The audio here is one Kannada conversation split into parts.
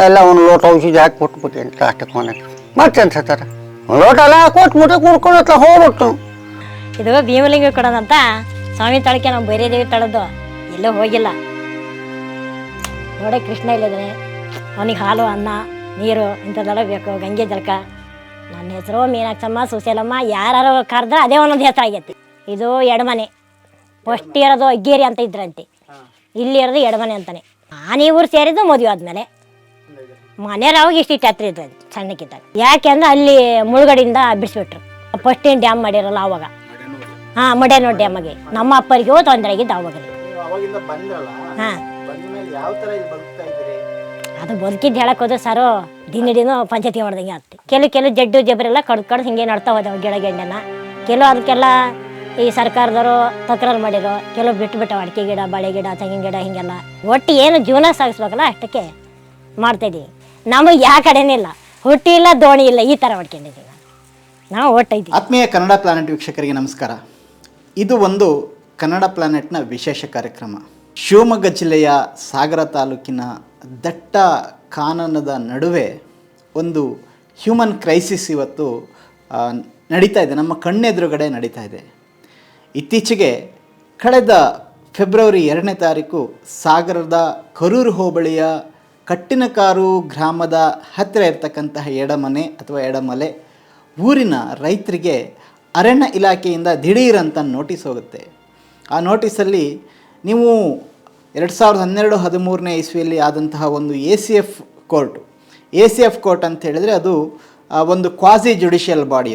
ಎಲ್ಲ ಒಂದು ಲೋಟ ಔಷಧಿ ಹಾಕಿ ಕೊಟ್ಬಿಟ್ಟು ಅಂತ ಅಷ್ಟೇ ಕೊನೆಗೆ ಮತ್ತೆ ಅನ್ಸತ್ತಾರ ಲೋಟ ಎಲ್ಲ ಕೊಟ್ಬಿಟ್ಟು ಕುಡ್ಕೊಳತ್ತ ಹೋಗ್ಬಿಟ್ಟು. ಇದು ಭೀಮಲಿಂಗ ಕೊಡೋದಂತ ಸ್ವಾಮಿ ತಳಕ್ಕೆ ನಾವು ಬೈರೇದೇವಿ ತಳದ್ದು ಎಲ್ಲೂ ಹೋಗಿಲ್ಲ ನೋಡೇ. ಕೃಷ್ಣ ಇಲ್ಲಿದ್ದಾನೆ, ಅವನಿಗೆ ಹಾಲು ಅನ್ನ ನೀರು ಇಂಥದ್ದೆಲ್ಲ ಬೇಕು. ಗಂಗೆ ಜಲಕ. ನನ್ನ ಹೆಸರು ಮೀನಾಕ್ಷಮ್ಮ ಸುಶೀಲಮ್ಮ. ಯಾರು ಕರೆದ್ರೆ ಅದೇ ಒಂದೊಂದು ಹೆಸರು ಆಗೈತಿ. ಇದು ಎಡಮನೆ. ಫಸ್ಟ್ ಇರೋದು ಅಗ್ಗೇರಿ ಅಂತ ಇದ್ರಂತೆ, ಇಲ್ಲಿ ಇರೋದು ಎಡಮನೆ ಅಂತಾನೆ. ನಾನೀ ಊರು ಸೇರಿದ್ದು ಮದುವೆ ಆದಮೇಲೆ. ಮನೆಯವ್ರಾವಾಗ ಇಷ್ಟಿಟ್ಟು ಹತ್ರ ಇದ್ರಂತೆ ಸಣ್ಣಕ್ಕಿದ್ದಾಗ. ಯಾಕೆಂದ್ರೆ ಅಲ್ಲಿ ಮುಳುಗಡೆಯಿಂದ ಬಿಡಿಸ್ಬಿಟ್ರು. ಫಸ್ಟ್ ಏನು ಡ್ಯಾಮ್ ಮಾಡಿರಲ್ಲ ಆವಾಗ. ಹಾಂ, ಮಡೇನೂರು ಡ್ಯಾಮಗೆ ನಮ್ಮ ಅಪ್ಪರಿಗೂ ತೊಂದರೆ ಆಗಿದ್ದು ಆವಾಗ. ಹಾಂ, ಅದು ಬದುಕಿದ್ದು ಹೇಳಕ್ಕೆ ಹೋದ್ರೆ ಸರು ದಿನ ಪಂಚಾಯತಿ ಮಾಡ್ದಂಗೆ ಆಗ್ತಿ. ಕೆಲವು ಜಡ್ಡು ಜಬ್ರೆಲ್ಲ ಕಡ್ದು ಹಿಂಗೆ ನಡ್ತಾ ಹೋದವು ಗಿಡ ಗೆಂಡನ. ಕೆಲವು ಅದಕ್ಕೆಲ್ಲ ಈ ಸರ್ಕಾರದವರು ತಕರಾರು ಮಾಡಿರೋ, ಕೆಲವು ಬಿಟ್ಟು ಅಡಿಕೆ ಗಿಡ, ಬಾಳೆ ಗಿಡ, ತೆಂಗಿನ ಗಿಡ ಹಿಂಗೆಲ್ಲ ಒಟ್ಟು ಏನು ಜೀವನ ಸಾಗಿಸ್ಬೇಕಲ್ಲ ಅಷ್ಟಕ್ಕೆ ಮಾಡ್ತಾಯಿದ್ದೀವಿ. ನಮಗೆ ಯಾವ ಕಡೆನಿಲ್ಲ, ಹುಟ್ಟಿ ಇಲ್ಲ, ದೋಣಿ ಇಲ್ಲ, ಈ ಥರ ಮಾಡ್ಕೊಂಡಿದ್ದೀವಿ ನಾವು ಒಟ್ಟೈತಿ. ಆತ್ಮೀಯ ಕನ್ನಡ ಪ್ಲಾನೆಟ್ ವೀಕ್ಷಕರಿಗೆ ನಮಸ್ಕಾರ. ಇದು ಒಂದು ಕನ್ನಡ ಪ್ಲಾನೆಟ್ನ ವಿಶೇಷ ಕಾರ್ಯಕ್ರಮ. ಶಿವಮೊಗ್ಗ ಜಿಲ್ಲೆಯ ಸಾಗರ ತಾಲೂಕಿನ ದಟ್ಟ ಕಾನನದ ನಡುವೆ ಒಂದು ಹ್ಯೂಮನ್ ಕ್ರೈಸಿಸ್ ಇವತ್ತು ನಡೀತಾ ಇದೆ, ನಮ್ಮ ಕಣ್ಣೆದುರುಗಡೆ ನಡೀತಾ ಇದೆ. ಇತ್ತೀಚೆಗೆ ಕಳೆದ ಫೆಬ್ರವರಿ 2ನೇ ತಾರೀಕು ಸಾಗರದ ಕರೂರು ಹೋಬಳಿಯ ಕಟ್ಟಿನಕಾರು ಗ್ರಾಮದ ಹತ್ತಿರ ಇರತಕ್ಕಂತಹ ಎಡಮನೆ ಅಥವಾ ಎಡಮಲೆ ಊರಿನ ರೈತರಿಗೆ ಅರಣ್ಯ ಇಲಾಖೆಯಿಂದ ದಿಢೀರಂತ ನೋಟಿಸ್ ಹೋಗುತ್ತೆ. ಆ ನೋಟಿಸಲ್ಲಿ ನೀವು 2012-13ನೇ ಇಸ್ವಿಯಲ್ಲಿ ಆದಂತಹ ಒಂದು ACF ಕೋರ್ಟ್ ಅಂತ ಹೇಳಿದರೆ ಅದು ಒಂದು ಕ್ವಾಸಿ ಜುಡಿಷಿಯಲ್ ಬಾಡಿ,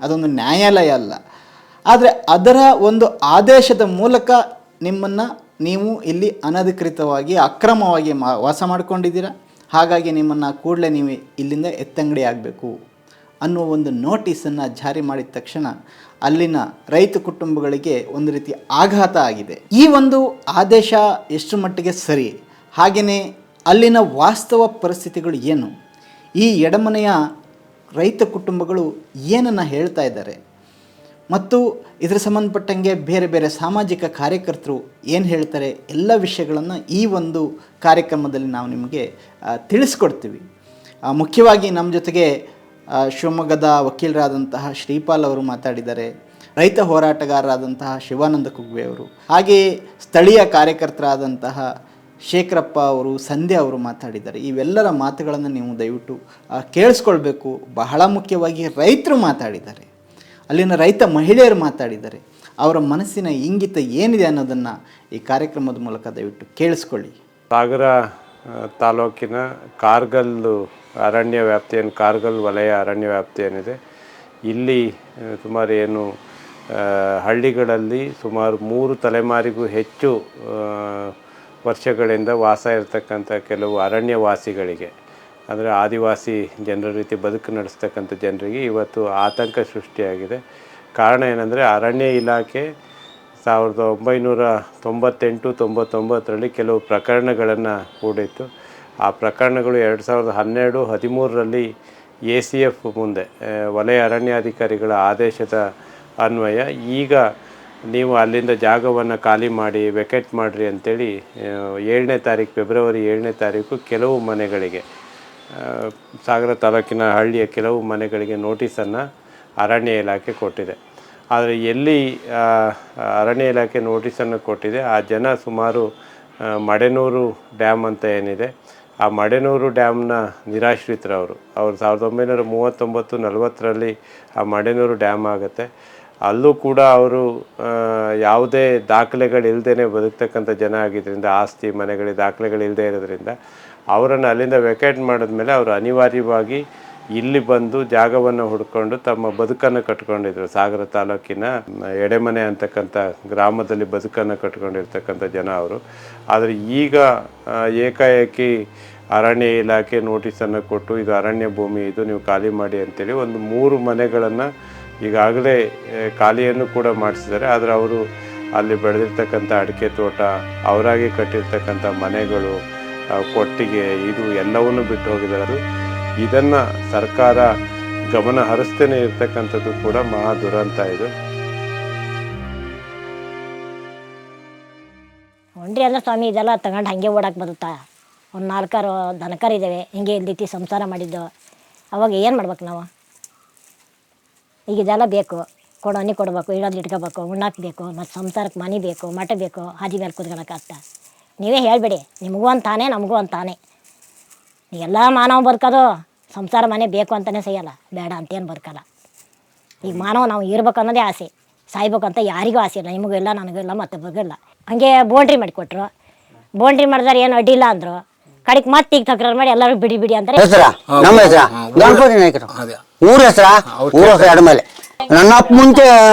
ಅದೊಂದು ನ್ಯಾಯಾಲಯ ಅಲ್ಲ. ಆದರೆ ಅದರ ಒಂದು ಆದೇಶದ ಮೂಲಕ ನೀವು ಇಲ್ಲಿ ಅನಧಿಕೃತವಾಗಿ ಅಕ್ರಮವಾಗಿ ವಾಸ ಮಾಡಿಕೊಂಡಿದ್ದೀರಾ, ಹಾಗಾಗಿ ನಿಮ್ಮನ್ನು ಕೂಡಲೇ ನೀವು ಇಲ್ಲಿಂದ ಎತ್ತಂಗಡಿ ಆಗಬೇಕು ಅನ್ನುವ ಒಂದು ನೋಟಿಸನ್ನು ಜಾರಿ ಮಾಡಿದ ತಕ್ಷಣ ಅಲ್ಲಿನ ರೈತ ಕುಟುಂಬಗಳಿಗೆ ಒಂದು ರೀತಿ ಆಘಾತ ಆಗಿದೆ. ಈ ಒಂದು ಆದೇಶ ಎಷ್ಟು ಮಟ್ಟಿಗೆ ಸರಿ, ಹಾಗೆಯೇ ಅಲ್ಲಿನ ವಾಸ್ತವ ಪರಿಸ್ಥಿತಿಗಳು ಏನು, ಈ ಎಡಮನೆಯ ರೈತ ಕುಟುಂಬಗಳು ಏನನ್ನು ಹೇಳ್ತಾ ಇದ್ದಾರೆ ಮತ್ತು ಇದರ ಸಂಬಂಧಪಟ್ಟಂಗೆ ಬೇರೆ ಬೇರೆ ಸಾಮಾಜಿಕ ಕಾರ್ಯಕರ್ತರು ಏನು ಹೇಳ್ತಾರೆ, ಎಲ್ಲ ವಿಷಯಗಳನ್ನು ಈ ಒಂದು ಕಾರ್ಯಕ್ರಮದಲ್ಲಿ ನಾವು ನಿಮಗೆ ತಿಳಿಸ್ಕೊಡ್ತೀವಿ. ಮುಖ್ಯವಾಗಿ ನಮ್ಮ ಜೊತೆಗೆ ಶಿವಮೊಗ್ಗದ ವಕೀಲರಾದಂತಹ ಶ್ರೀಪಾಲ್ ಅವರು ಮಾತಾಡಿದ್ದಾರೆ, ರೈತ ಹೋರಾಟಗಾರರಾದಂತಹ ಶಿವಾನಂದ ಕುಗ್ವೆ ಅವರು, ಹಾಗೆಯೇ ಸ್ಥಳೀಯ ಕಾರ್ಯಕರ್ತರಾದಂತಹ ಶೇಖರಪ್ಪ ಅವರು, ಸಂಧ್ಯಾ ಅವರು ಮಾತಾಡಿದ್ದಾರೆ. ಇವೆಲ್ಲರ ಮಾತುಗಳನ್ನು ನೀವು ದಯವಿಟ್ಟು ಕೇಳಿಸ್ಕೊಳ್ಬೇಕು. ಬಹಳ ಮುಖ್ಯವಾಗಿ ರೈತರು ಮಾತಾಡಿದ್ದಾರೆ, ಅಲ್ಲಿನ ರೈತ ಮಹಿಳೆಯರು ಮಾತಾಡಿದ್ದಾರೆ. ಅವರ ಮನಸ್ಸಿನ ಇಂಗಿತ ಏನಿದೆ ಅನ್ನೋದನ್ನು ಈ ಕಾರ್ಯಕ್ರಮದ ಮೂಲಕ ದಯವಿಟ್ಟು ಕೇಳಿಸ್ಕೊಳ್ಳಿ. ಸಾಗರ ತಾಲೂಕಿನ ಕಾರ್ಗಲ್ ಅರಣ್ಯ ವ್ಯಾಪ್ತಿ ಕಾರ್ಗಲ್ ವಲಯ ಅರಣ್ಯ ವ್ಯಾಪ್ತಿ ಏನಿದೆ, ಇಲ್ಲಿ ಸುಮಾರು ಹಳ್ಳಿಗಳಲ್ಲಿ ಸುಮಾರು 3 ತಲೆಮಾರಿಗೂ ಹೆಚ್ಚು ವರ್ಷಗಳಿಂದ ವಾಸ ಇರತಕ್ಕಂಥ ಕೆಲವು ಅರಣ್ಯವಾಸಿಗಳಿಗೆ, ಅಂದರೆ ಆದಿವಾಸಿ ಜನರ ರೀತಿ ಬದುಕು ನಡೆಸ್ತಕ್ಕಂಥ ಜನರಿಗೆ ಇವತ್ತು ಆತಂಕ ಸೃಷ್ಟಿಯಾಗಿದೆ. ಕಾರಣ ಏನಂದರೆ ಅರಣ್ಯ ಇಲಾಖೆ 1998-99ರಲ್ಲಿ ಕೆಲವು ಪ್ರಕರಣಗಳನ್ನು ಹೂಡಿತ್ತು. ಆ ಪ್ರಕರಣಗಳು 2012-13ರಲ್ಲಿ ACF ಮುಂದೆ ವಲಯ ಅರಣ್ಯಾಧಿಕಾರಿಗಳ ಆದೇಶದ ಅನ್ವಯ ಈಗ ನೀವು ಅಲ್ಲಿಂದ ಜಾಗವನ್ನು ಖಾಲಿ ಮಾಡಿ ವೆಕೆಟ್ ಮಾಡಿರಿ ಅಂತೇಳಿ ಫೆಬ್ರವರಿ 7ನೇ ತಾರೀಕು ಕೆಲವು ಮನೆಗಳಿಗೆ, ಸಾಗರ ತಾಲೂಕಿನ ಹಳ್ಳಿಯ ಕೆಲವು ಮನೆಗಳಿಗೆ ನೋಟಿಸನ್ನು ಅರಣ್ಯ ಇಲಾಖೆ ಕೊಟ್ಟಿದೆ. ಆದರೆ ಎಲ್ಲಿ ಅರಣ್ಯ ಇಲಾಖೆ ನೋಟಿಸನ್ನು ಕೊಟ್ಟಿದೆ ಆ ಜನ ಸುಮಾರು ಮಡೆನೂರು ಡ್ಯಾಮ್ ಅಂತ ಏನಿದೆ, ಆ ಮಡೆನೂರು ಡ್ಯಾಮ್ನ ನಿರಾಶ್ರಿತರವರು. 1939-40ರಲ್ಲಿ ಆ ಮಡೆನೂರು ಡ್ಯಾಮ್ ಆಗುತ್ತೆ. ಅಲ್ಲೂ ಕೂಡ ಅವರು ಯಾವುದೇ ದಾಖಲೆಗಳಿಲ್ಲದೇ ಬದುಕ್ತಕ್ಕಂಥ ಜನ ಆಗಿದ್ದರಿಂದ, ಆಸ್ತಿ ಮನೆಗಳಿಗೆ ದಾಖಲೆಗಳಿಲ್ಲದೆ ಇರೋದ್ರಿಂದ ಅವರನ್ನು ಅಲ್ಲಿಂದ ವೆಕೇಟ್ ಮಾಡಿದ್ಮೇಲೆ ಅವರು ಅನಿವಾರ್ಯವಾಗಿ ಇಲ್ಲಿ ಬಂದು ಜಾಗವನ್ನು ಹುಡ್ಕೊಂಡು ತಮ್ಮ ಬದುಕನ್ನು ಕಟ್ಕೊಂಡಿದ್ರು. ಸಾಗರ ತಾಲೂಕಿನ ಎಡೆಮನೆ ಅಂತಕ್ಕಂಥ ಗ್ರಾಮದಲ್ಲಿ ಬದುಕನ್ನು ಕಟ್ಕೊಂಡಿರ್ತಕ್ಕಂಥ ಜನ ಅವರು. ಆದರೆ ಈಗ ಏಕಾಏಕಿ ಅರಣ್ಯ ಇಲಾಖೆ ನೋಟಿಸನ್ನು ಕೊಟ್ಟು ಇದು ಅರಣ್ಯ ಭೂಮಿ, ಇದು ನೀವು ಖಾಲಿ ಮಾಡಿ ಅಂತೇಳಿ ಒಂದು 3 ಮನೆಗಳನ್ನು ಈಗಾಗಲೇ ಖಾಲಿಯನ್ನು ಕೂಡ ಮಾಡಿಸಿದ್ದಾರೆ. ಆದರೆ ಅವರು ಅಲ್ಲಿ ಬೆಳೆದಿರ್ತಕ್ಕಂಥ ಅಡಿಕೆ ತೋಟ, ಅವರಾಗಿ ಕಟ್ಟಿರ್ತಕ್ಕಂಥ ಮನೆಗಳು, ಕೊಟ್ಟಿಗೆ, ಇದು ಎಲ್ಲವನ್ನೂ ಬಿಟ್ಟು ಹೋಗಿದ್ದಾರೆ. ಇದನ್ನು ಸರ್ಕಾರ ಗಮನ ಹರಿಸ್ತೇನೆ ಇರ್ತಕ್ಕಂಥದ್ದು ಕೂಡ ಮಹಾ ದುರಂತ. ಇದು ಹೊಂಡ್ರಿ ಅಂದ್ರೆ ಸ್ವಾಮಿ ಇದೆಲ್ಲ ತಗೊಂಡು ಹಾಗೆ ಓಡಕ್ಕೆ ಬರುತ್ತಾ? ಒಂದು 4 ದನಕರು ಇದ್ದಾವೆ, ಹಿಂಗೆ ಇಲ್ದಿತ್ತು ಸಂಸಾರ ಮಾಡಿದ್ದು. ಅವಾಗ ಏನು ಮಾಡ್ಬೇಕು ನಾವು? ಈಗ ಇದೆಲ್ಲ ಬೇಕು, ಕೊಡೋನಿ ಕೊಡ್ಬೇಕು, ಇಡೋದು ಇಟ್ಕೋಬೇಕು, ಉಣ್ಣಾಕ್ ಬೇಕು, ಮತ್ತು ಸಂಸಾರಕ್ಕೆ ಮನೆ ಬೇಕು, ಮಠ ಬೇಕು, ಹಾದಿ ಮೇಲೆ ಕೂತ್ಕೊಳಕ್ಕಾಗ್ತ? ನೀವೇ ಹೇಳಬೇಡಿ, ನಿಮಗೂ ಅಂತಾನೆ ನಮಗೂ ಅಂತಾನೆ. ಎಲ್ಲ ಮಾನವ ಬದುಕೋದು ಸಂಸಾರ ಮನೆ ಬೇಕು ಅಂತಲೇ ಸಿಗಲ್ಲ, ಬೇಡ ಅಂತೇನು ಬದುಕಲ್ಲ. ಈಗ ಮಾನವ ನಾವು ಇರ್ಬೇಕು ಅನ್ನೋದೇ ಆಸೆ, ಸಾಯ್ಬೇಕು ಅಂತ ಯಾರಿಗೂ ಆಸೆ ಇಲ್ಲ, ನಿಮಗೂ ಇಲ್ಲ, ನನಗೂ ಇಲ್ಲ, ಮತ್ತೊಬ್ಬರಿಗೂ ಇಲ್ಲ. ಹಾಗೆ ಬೌಂಡ್ರಿ ಮಾಡಿಕೊಟ್ರು, ಬೌಂಡ್ರಿ ಮಾಡಿದ್ರೆ ಏನು ಅಡ್ಡಿಲ್ಲ ಅಂದರು. ಕಡೆಗೆ ಮತ್ತೆ ಈಗ ತಕರಾರು ಮಾಡಿ ಎಲ್ಲರೂ ಬಿಡಿ ಬಿಡಿ ಅಂತಾರೆ. ಹೆಸರ ನಮ್ಮ ಹೆಸರ ಗಣಪತಿ ನಾಯ್ಕರು. ಊರ ಹೆಸರ ಎಡಮೇಲೆ. ನನ್ನ ಅಪ್ಪ ಮುಂಚೆ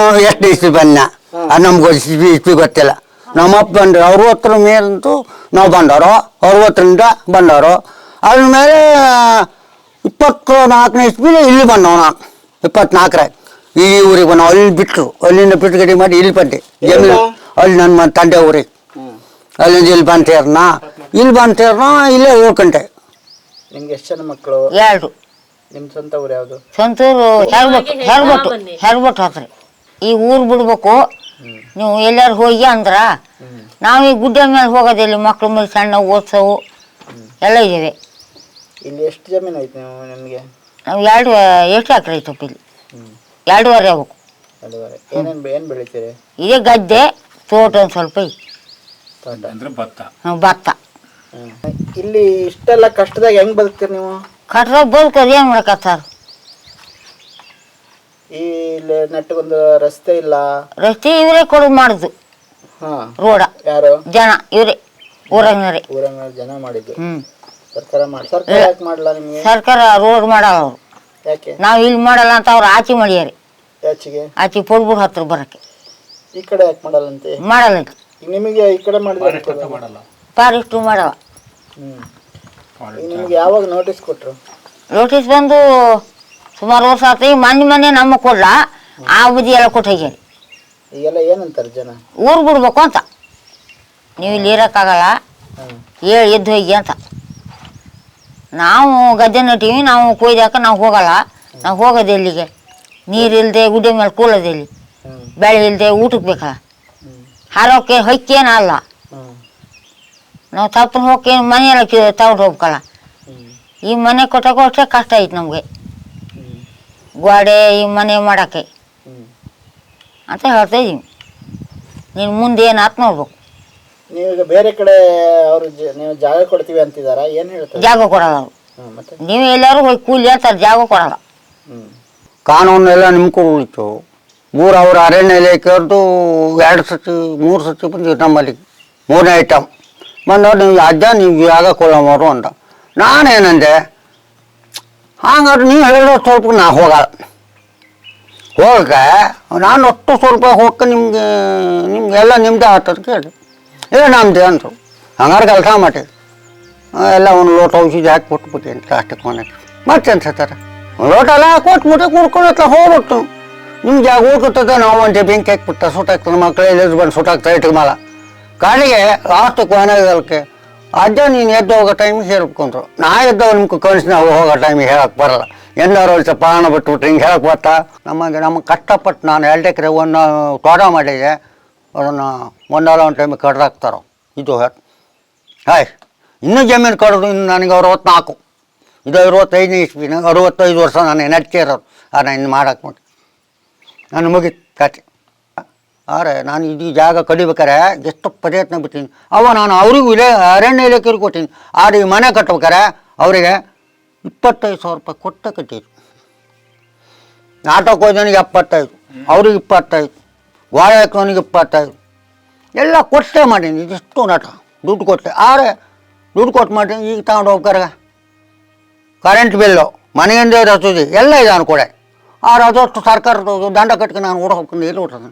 ಎಷ್ಟು ಇಸ್ವಿ ಬನ್ನ ಅದು ನಮ್ಗೆ ಇಸ್ವಿ ಗೊತ್ತಿಲ್ಲ. ನಮ್ಮಪ್ಪ ಬಂದರು 60ರ ಮೇಲಂತೂ ನಾವು ಬಂದವರು, 60ರಿಂದ ಬಂದವರು. ಅದ್ರ ಮೇಲೆ 24ನೇ ಇಸ್ವಿಲಿ ಇಲ್ಲಿ ಬಂದವು. ನಾನು 24 ಈ ಊರಿಗೆ ಬಂದವು. ಅಲ್ಲಿ ಬಿಟ್ಟರು, ಅಲ್ಲಿಂದ ಬಿಟ್ಟುಗಡೆ ಮಾಡಿ ಇಲ್ಲಿ ಬಂದೆ ಜಮೀನು. ಅಲ್ಲಿ ನನ್ನ ತಂದೆ ಊರಿಗೆ, ಅಲ್ಲಿಂದ ಇಲ್ಲಿ ಬಂತೇರ್ನ, ಇಲ್ಲೇ ಉಳ್ಕೊಂಡೆ. ನಿಮ್ಗೆ ಎಷ್ಟು ಜನ ಮಕ್ಕಳು? 2. ನಿಮ್ಮ ಸ್ವಂತ ಊರು ಯಾವುದು? ಸ್ವಂತೂರು ಹೆರ್ಬಟ್ಟು ಹತ್ರಿ. ಈಗ ಊರು ಬಿಡ್ಬೇಕು ನೀವು ಎಲ್ಲಾರು ಹೋಗಿ ಅಂದ್ರ ನಾವು ಈ ಗುಡ್ಡ ಮೇಲೆ ಹೋಗೋದಿಲ್ಲ. ಮಕ್ಳ ಮೇಲೆ ಸಣ್ಣ ಓದ್ಸವು ಎಲ್ಲ ಇದ್ದೇವೆ. ಇಲ್ಲಿ ಎಷ್ಟು ಜಮೀನು ಐತೆ ನಿಮಗೆ? ನಾವು ಎಷ್ಟು ಎಕರೆ ಐತಪ್ಪ ಇಲ್ಲಿ? 2.5 ಆಗ್ಬೇಕು. ಏನು ಬೆಳಿತೀರಿ? ಇದೇ ಗದ್ದೆ, ತೋಟ ಒಂದು ಸ್ವಲ್ಪ ಐತಿ. ಭತ್ತ. ಇಲ್ಲಿ ಇಷ್ಟೆಲ್ಲ ಕಷ್ಟದಾಗ ಹೆಂಗ್ ಬದುಕ್ತೀರಿ ನೀವು? ಕಟ್ಟದಾಗ ಬದುಕೋದು ಏನು ಮಾಡಕತ್ತಾರ? ಇಲ್ಲಿ ನೆಟ್ಟಗೊಂದು ರಸ್ತೆ ಇಲ್ಲ. ರಸ್ತೆ ಇವರೇ ಕೊಡೋದು ಮಾಡುದು, ರೋಡ ಯಾರು? ಜನ ಇವರೇ, ಊರಾಗಿನರೇ. ಜನ ಮಾಡಿದ್ದು. ಸರ್ಕಾರ ಯಾಕೆ ಮಾಡಲ್ಲ ನಿಮ್ಗೆ? ಸರ್ಕಾರ ರೋಡ್ ಮಾಡಲ್ಲ ಅವ್ರು. ಯಾಕೆ? ನಾವು ಇಲ್ಲಿ ಮಾಡಲ್ಲ ಅಂತ ಅವ್ರು ಆಚೆ ಮಾಡ್ಯಾರಿ. ಆಚೆಗೆ ಪೊಡ್ಬಿಡ್ ಹತ್ರ ಬರಕ್ಕೆ. ಈ ಕಡೆ ಯಾಕೆ ಮಾಡಲ್ಲಂತೆ? ಮಾಡಲ್ಲ. ನಿಮಗೆ ಈ ಕಡೆ ಮಾಡಿದ್ರೆ ಫಾರೆಸ್ಟ್ ಮಾಡವ. ನಿಮ್ಗೆ ಯಾವಾಗ ನೋಟಿಸ್ ಕೊಟ್ರು? ನೋಟಿಸ್ ಬಂದು ಸುಮಾರು ವರ್ಷ ಆತ. ಈಗ ಮೊನ್ನೆ ನಮ್ಮ ಕೊಡ್ಲ ಆ ಬುದ್ಧಿ ಎಲ್ಲ ಕೊಟ್ಟೋಗ್ಯಾರಿ. ಈಗೆಲ್ಲ ಏನಂತಾರೆ ಜನ? ಊರು ಬಿಡ್ಬೇಕು ಅಂತ, ನೀವು ಇಲ್ಲಿ ಇರೋಕ್ಕಾಗಲ್ಲ, ಎದ್ದು ಹೋಗಿ ಅಂತ. ನಾವು ಗದ್ದೆ ನಟೀವಿ, ನಾವು ಕೊಯ್ದಾಕ ನಾವು ಹೋಗಲ್ಲ. ನಾವು ಹೋಗೋದು ಎಲ್ಲಿಗೆ? ನೀರಿಲ್ಲದೆ ಗುಡ್ಡೆ ಮೇಲೆ ಕೂಲೋದೆಲ್ಲಿ? ಬೆಳೆ ಇಲ್ಲದೆ ಊಟಕ್ಕೆ ಬೇಕಲ್ಲ, ಹಾರೋಕೆ ಹೊಕ್ಕೇನಲ್ಲ. ನಾವು ತಪ್ಪನ ಹೋಗಿ ಮನೆಯೆಲ್ಲ ತಗೊಂಡು ಹೋಗ್ಬೇಕಲ್ಲ. ಈ ಮನೆ ಕೊಟ್ಟಕ್ಕೂ ಅಷ್ಟೇ ಕಷ್ಟ ಐತೆ ನಮಗೆ, ಗೋಡೆ ಈ ಮನೆ ಮಾಡೋಕ್ಕೆ ಅಂತ ಹೇಳ್ತಾ ಇದ್ದೀವಿ. ನೀನು ಮುಂದೆ ಏನು ಆತ್ ನೋಡ್ಬೇಕು. ನೀವೀಗ ಬೇರೆ ಕಡೆ ಅವರು ನೀವು ಜಾಗ ಕೊಡ್ತೀವಿ ಅಂತಿದಾರ? ಏನು ಹೇಳ್ತಾರೆ? ಜಾಗ ಕೊಡಲ್ಲ ಅವರು. ನೀವು ಎಲ್ಲರೂ ಹೋಗಿ ಕೂಲಿ ಅಂತಾರೆ, ಜಾಗ ಕೊಡಲ್ಲ. ಕಾನೂನೆಲ್ಲ ನಿಮ್ಗೆ ಉಳಿತು. ಅವ್ರ ಅರಣ್ಯ ಇಲಾಖೆಯವ್ರದ್ದು 2 ಸತಿ 3 ಸತಿ ಬಂದಿದ್ರು ನಮ್ಮಲ್ಲಿ. 3ನೇ ಐಟಮ್ ಬಂದವ್ರು, ನೀವು ನೀವು ಜಾಗ ಕೊಡೋರು ಅಂತ. ನಾನೇನಂದೆ, ಹಂಗಾದ್ರೆ ನೀವು ಹೇಳೋ ಸ್ವಲ್ಪ ನಾ ಹೋಗಲ್ಲ. ಹೋಗಕ್ಕೆ ನಾನು ಒಟ್ಟು ಸ್ವಲ್ಪ ಹೋಗಕ್ಕೆ ನಿಮ್ಗೆಲ್ಲ ನಿಮ್ಮದೇ ಆಗ್ತದೆ ಕೇಳಿ. ನಮ್ಮದೇ ಅಂದರು. ಹಂಗಾರೆ ಕೆಲಸ ಮಾಡಿ ಎಲ್ಲ ಒಂದು ಲೋಟ ಔಷಧಿ ಹಾಕಿ ಕೊಟ್ಬಿಟ್ಟು ಅಂತ ಅಷ್ಟಕ್ಕೆ ಮನೆಗೆ. ಮತ್ತೆ ಅನ್ಸತ್ತಾರ ಲೋಟ ಎಲ್ಲ ಕೊಟ್ಬಿಟ್ಟು ಕುಡ್ಕೊಳತ್ತ ಹೋಗ್ಬಿಟ್ಟು ನಿಮ್ಮ ಜಾಗ ಉಳ್ಕೊತದ. ನಾವು ಒಂದು ಬೆಂಕಿ ಹಾಕ್ಬಿಟ್ಟ ಸುಟ್ಟಾಗ್ತದೆ, ಮಕ್ಕಳು ಬಂದು ಸುಟ್ಟಾಗ್ತಾ ಇಟ್ಟು ಮಾಲ ಕಾಡಿಗೆ ಲಾಸ್ಟಕ್ಕೆ ಕೊನೆಗಲ್ಕೆ. ಅಜ್ಜ ನೀನು ಎದ್ದು ಹೋಗೋ ಟೈಮಿಗೆ ಹೇಳ್ಕೊಂಡ್ರು. ನಾ ಎದ್ದವ್ ನಿಮ್ಗೆ ಕಳಿಸಿ ನಾವು ಹೋಗೋ ಟೈಮಿಗೆ ಹೇಳಕ್ಕೆ ಬರಲ್ಲ. ಎಲ್ಲರೂ ಒಂದು ಸ್ವಲ್ಪ ಪ್ರಾಣ ಬಿಟ್ಬಿಟ್ರೆ ಹಿಂಗೆ ಹೇಳಕ್ಕೆ ಬರ್ತಾ. ನಮಗೆ ಕಷ್ಟಪಟ್ಟು ನಾನು 2 ಎಕರೆ ಒಂದು ತೋಟ ಮಾಡಿದೆ, ಅದನ್ನು ಒಂದು ಟೈಮಿಗೆ ಕಡ್ದಾಕ್ತಾರೋ ಇದು ಹಾಯ್. ಇನ್ನೂ ಜಮೀನು ಕಡ್ದು ಇನ್ನು ನನಗೆ 64. ಇದು 25ನೇ ಇಸ್ವಿನ 65 ವರ್ಷ ನಾನು ನಡ್ಕೆ ಇರೋರು. ನಾನು ಇನ್ನು ಮಾಡಕ್ಕೆ ಮಾಡಿ ನಾನು ಮುಗಿತು ಕತೆ. ಆದರೆ ನಾನು ಇದು ಜಾಗ ಕಡಿಬೇಕಾರೆ ಎಷ್ಟು ಪ್ರಯತ್ನ ಬಿಡ್ತೀನಿ. ನಾನು ಅವರಿಗೂ ಅರಣ್ಯ ಇಲಾಖೆಗೆ ಕೊಟ್ಟೀನಿ. ಆದರೆ ಈ ಮನೆ ಕಟ್ಬೇಕಾರೆ ಅವರಿಗೆ 25,000 ರೂಪಾಯಿ ಕೊಟ್ಟ ಕಟ್ಟಿದ್ರು. ಆಟೋಕ್ಕೆ ಹೋದವನಿಗೆ 75, ಅವ್ರಿಗೆ 25, ಗೋಡೆ ಹಾಕೋನಿಗೆ 25 ಎಲ್ಲ ಕೊಟ್ಟೆ ಮಾಡೀನಿ. ಇದಿಷ್ಟು ನಾಟ ದುಡ್ಡು ಕೊಟ್ಟೆ. ಆದರೆ ದುಡ್ಡು ಕೊಟ್ಟು ಮಾಡೀನಿ. ಈಗ ತಗೊಂಡು ಹೋಗ್ತಾರೆ ಕರೆಂಟ್ ಬಿಲ್ಲು, ಮನೆಯಿಂದ ರಸೂದಿ ಎಲ್ಲ ಇದೆ ಅನ್ಕೊಡೆ. ಆದ್ರೆ ಅದಷ್ಟು ಸರ್ಕಾರದ ದಂಡ ಕಟ್ಕೊಂಡು ನಾನು ಓಡ ಹೋಗ್ಕೊಂಡು ಎಲ್ಲಿ ಕೊಟ್ಟದ?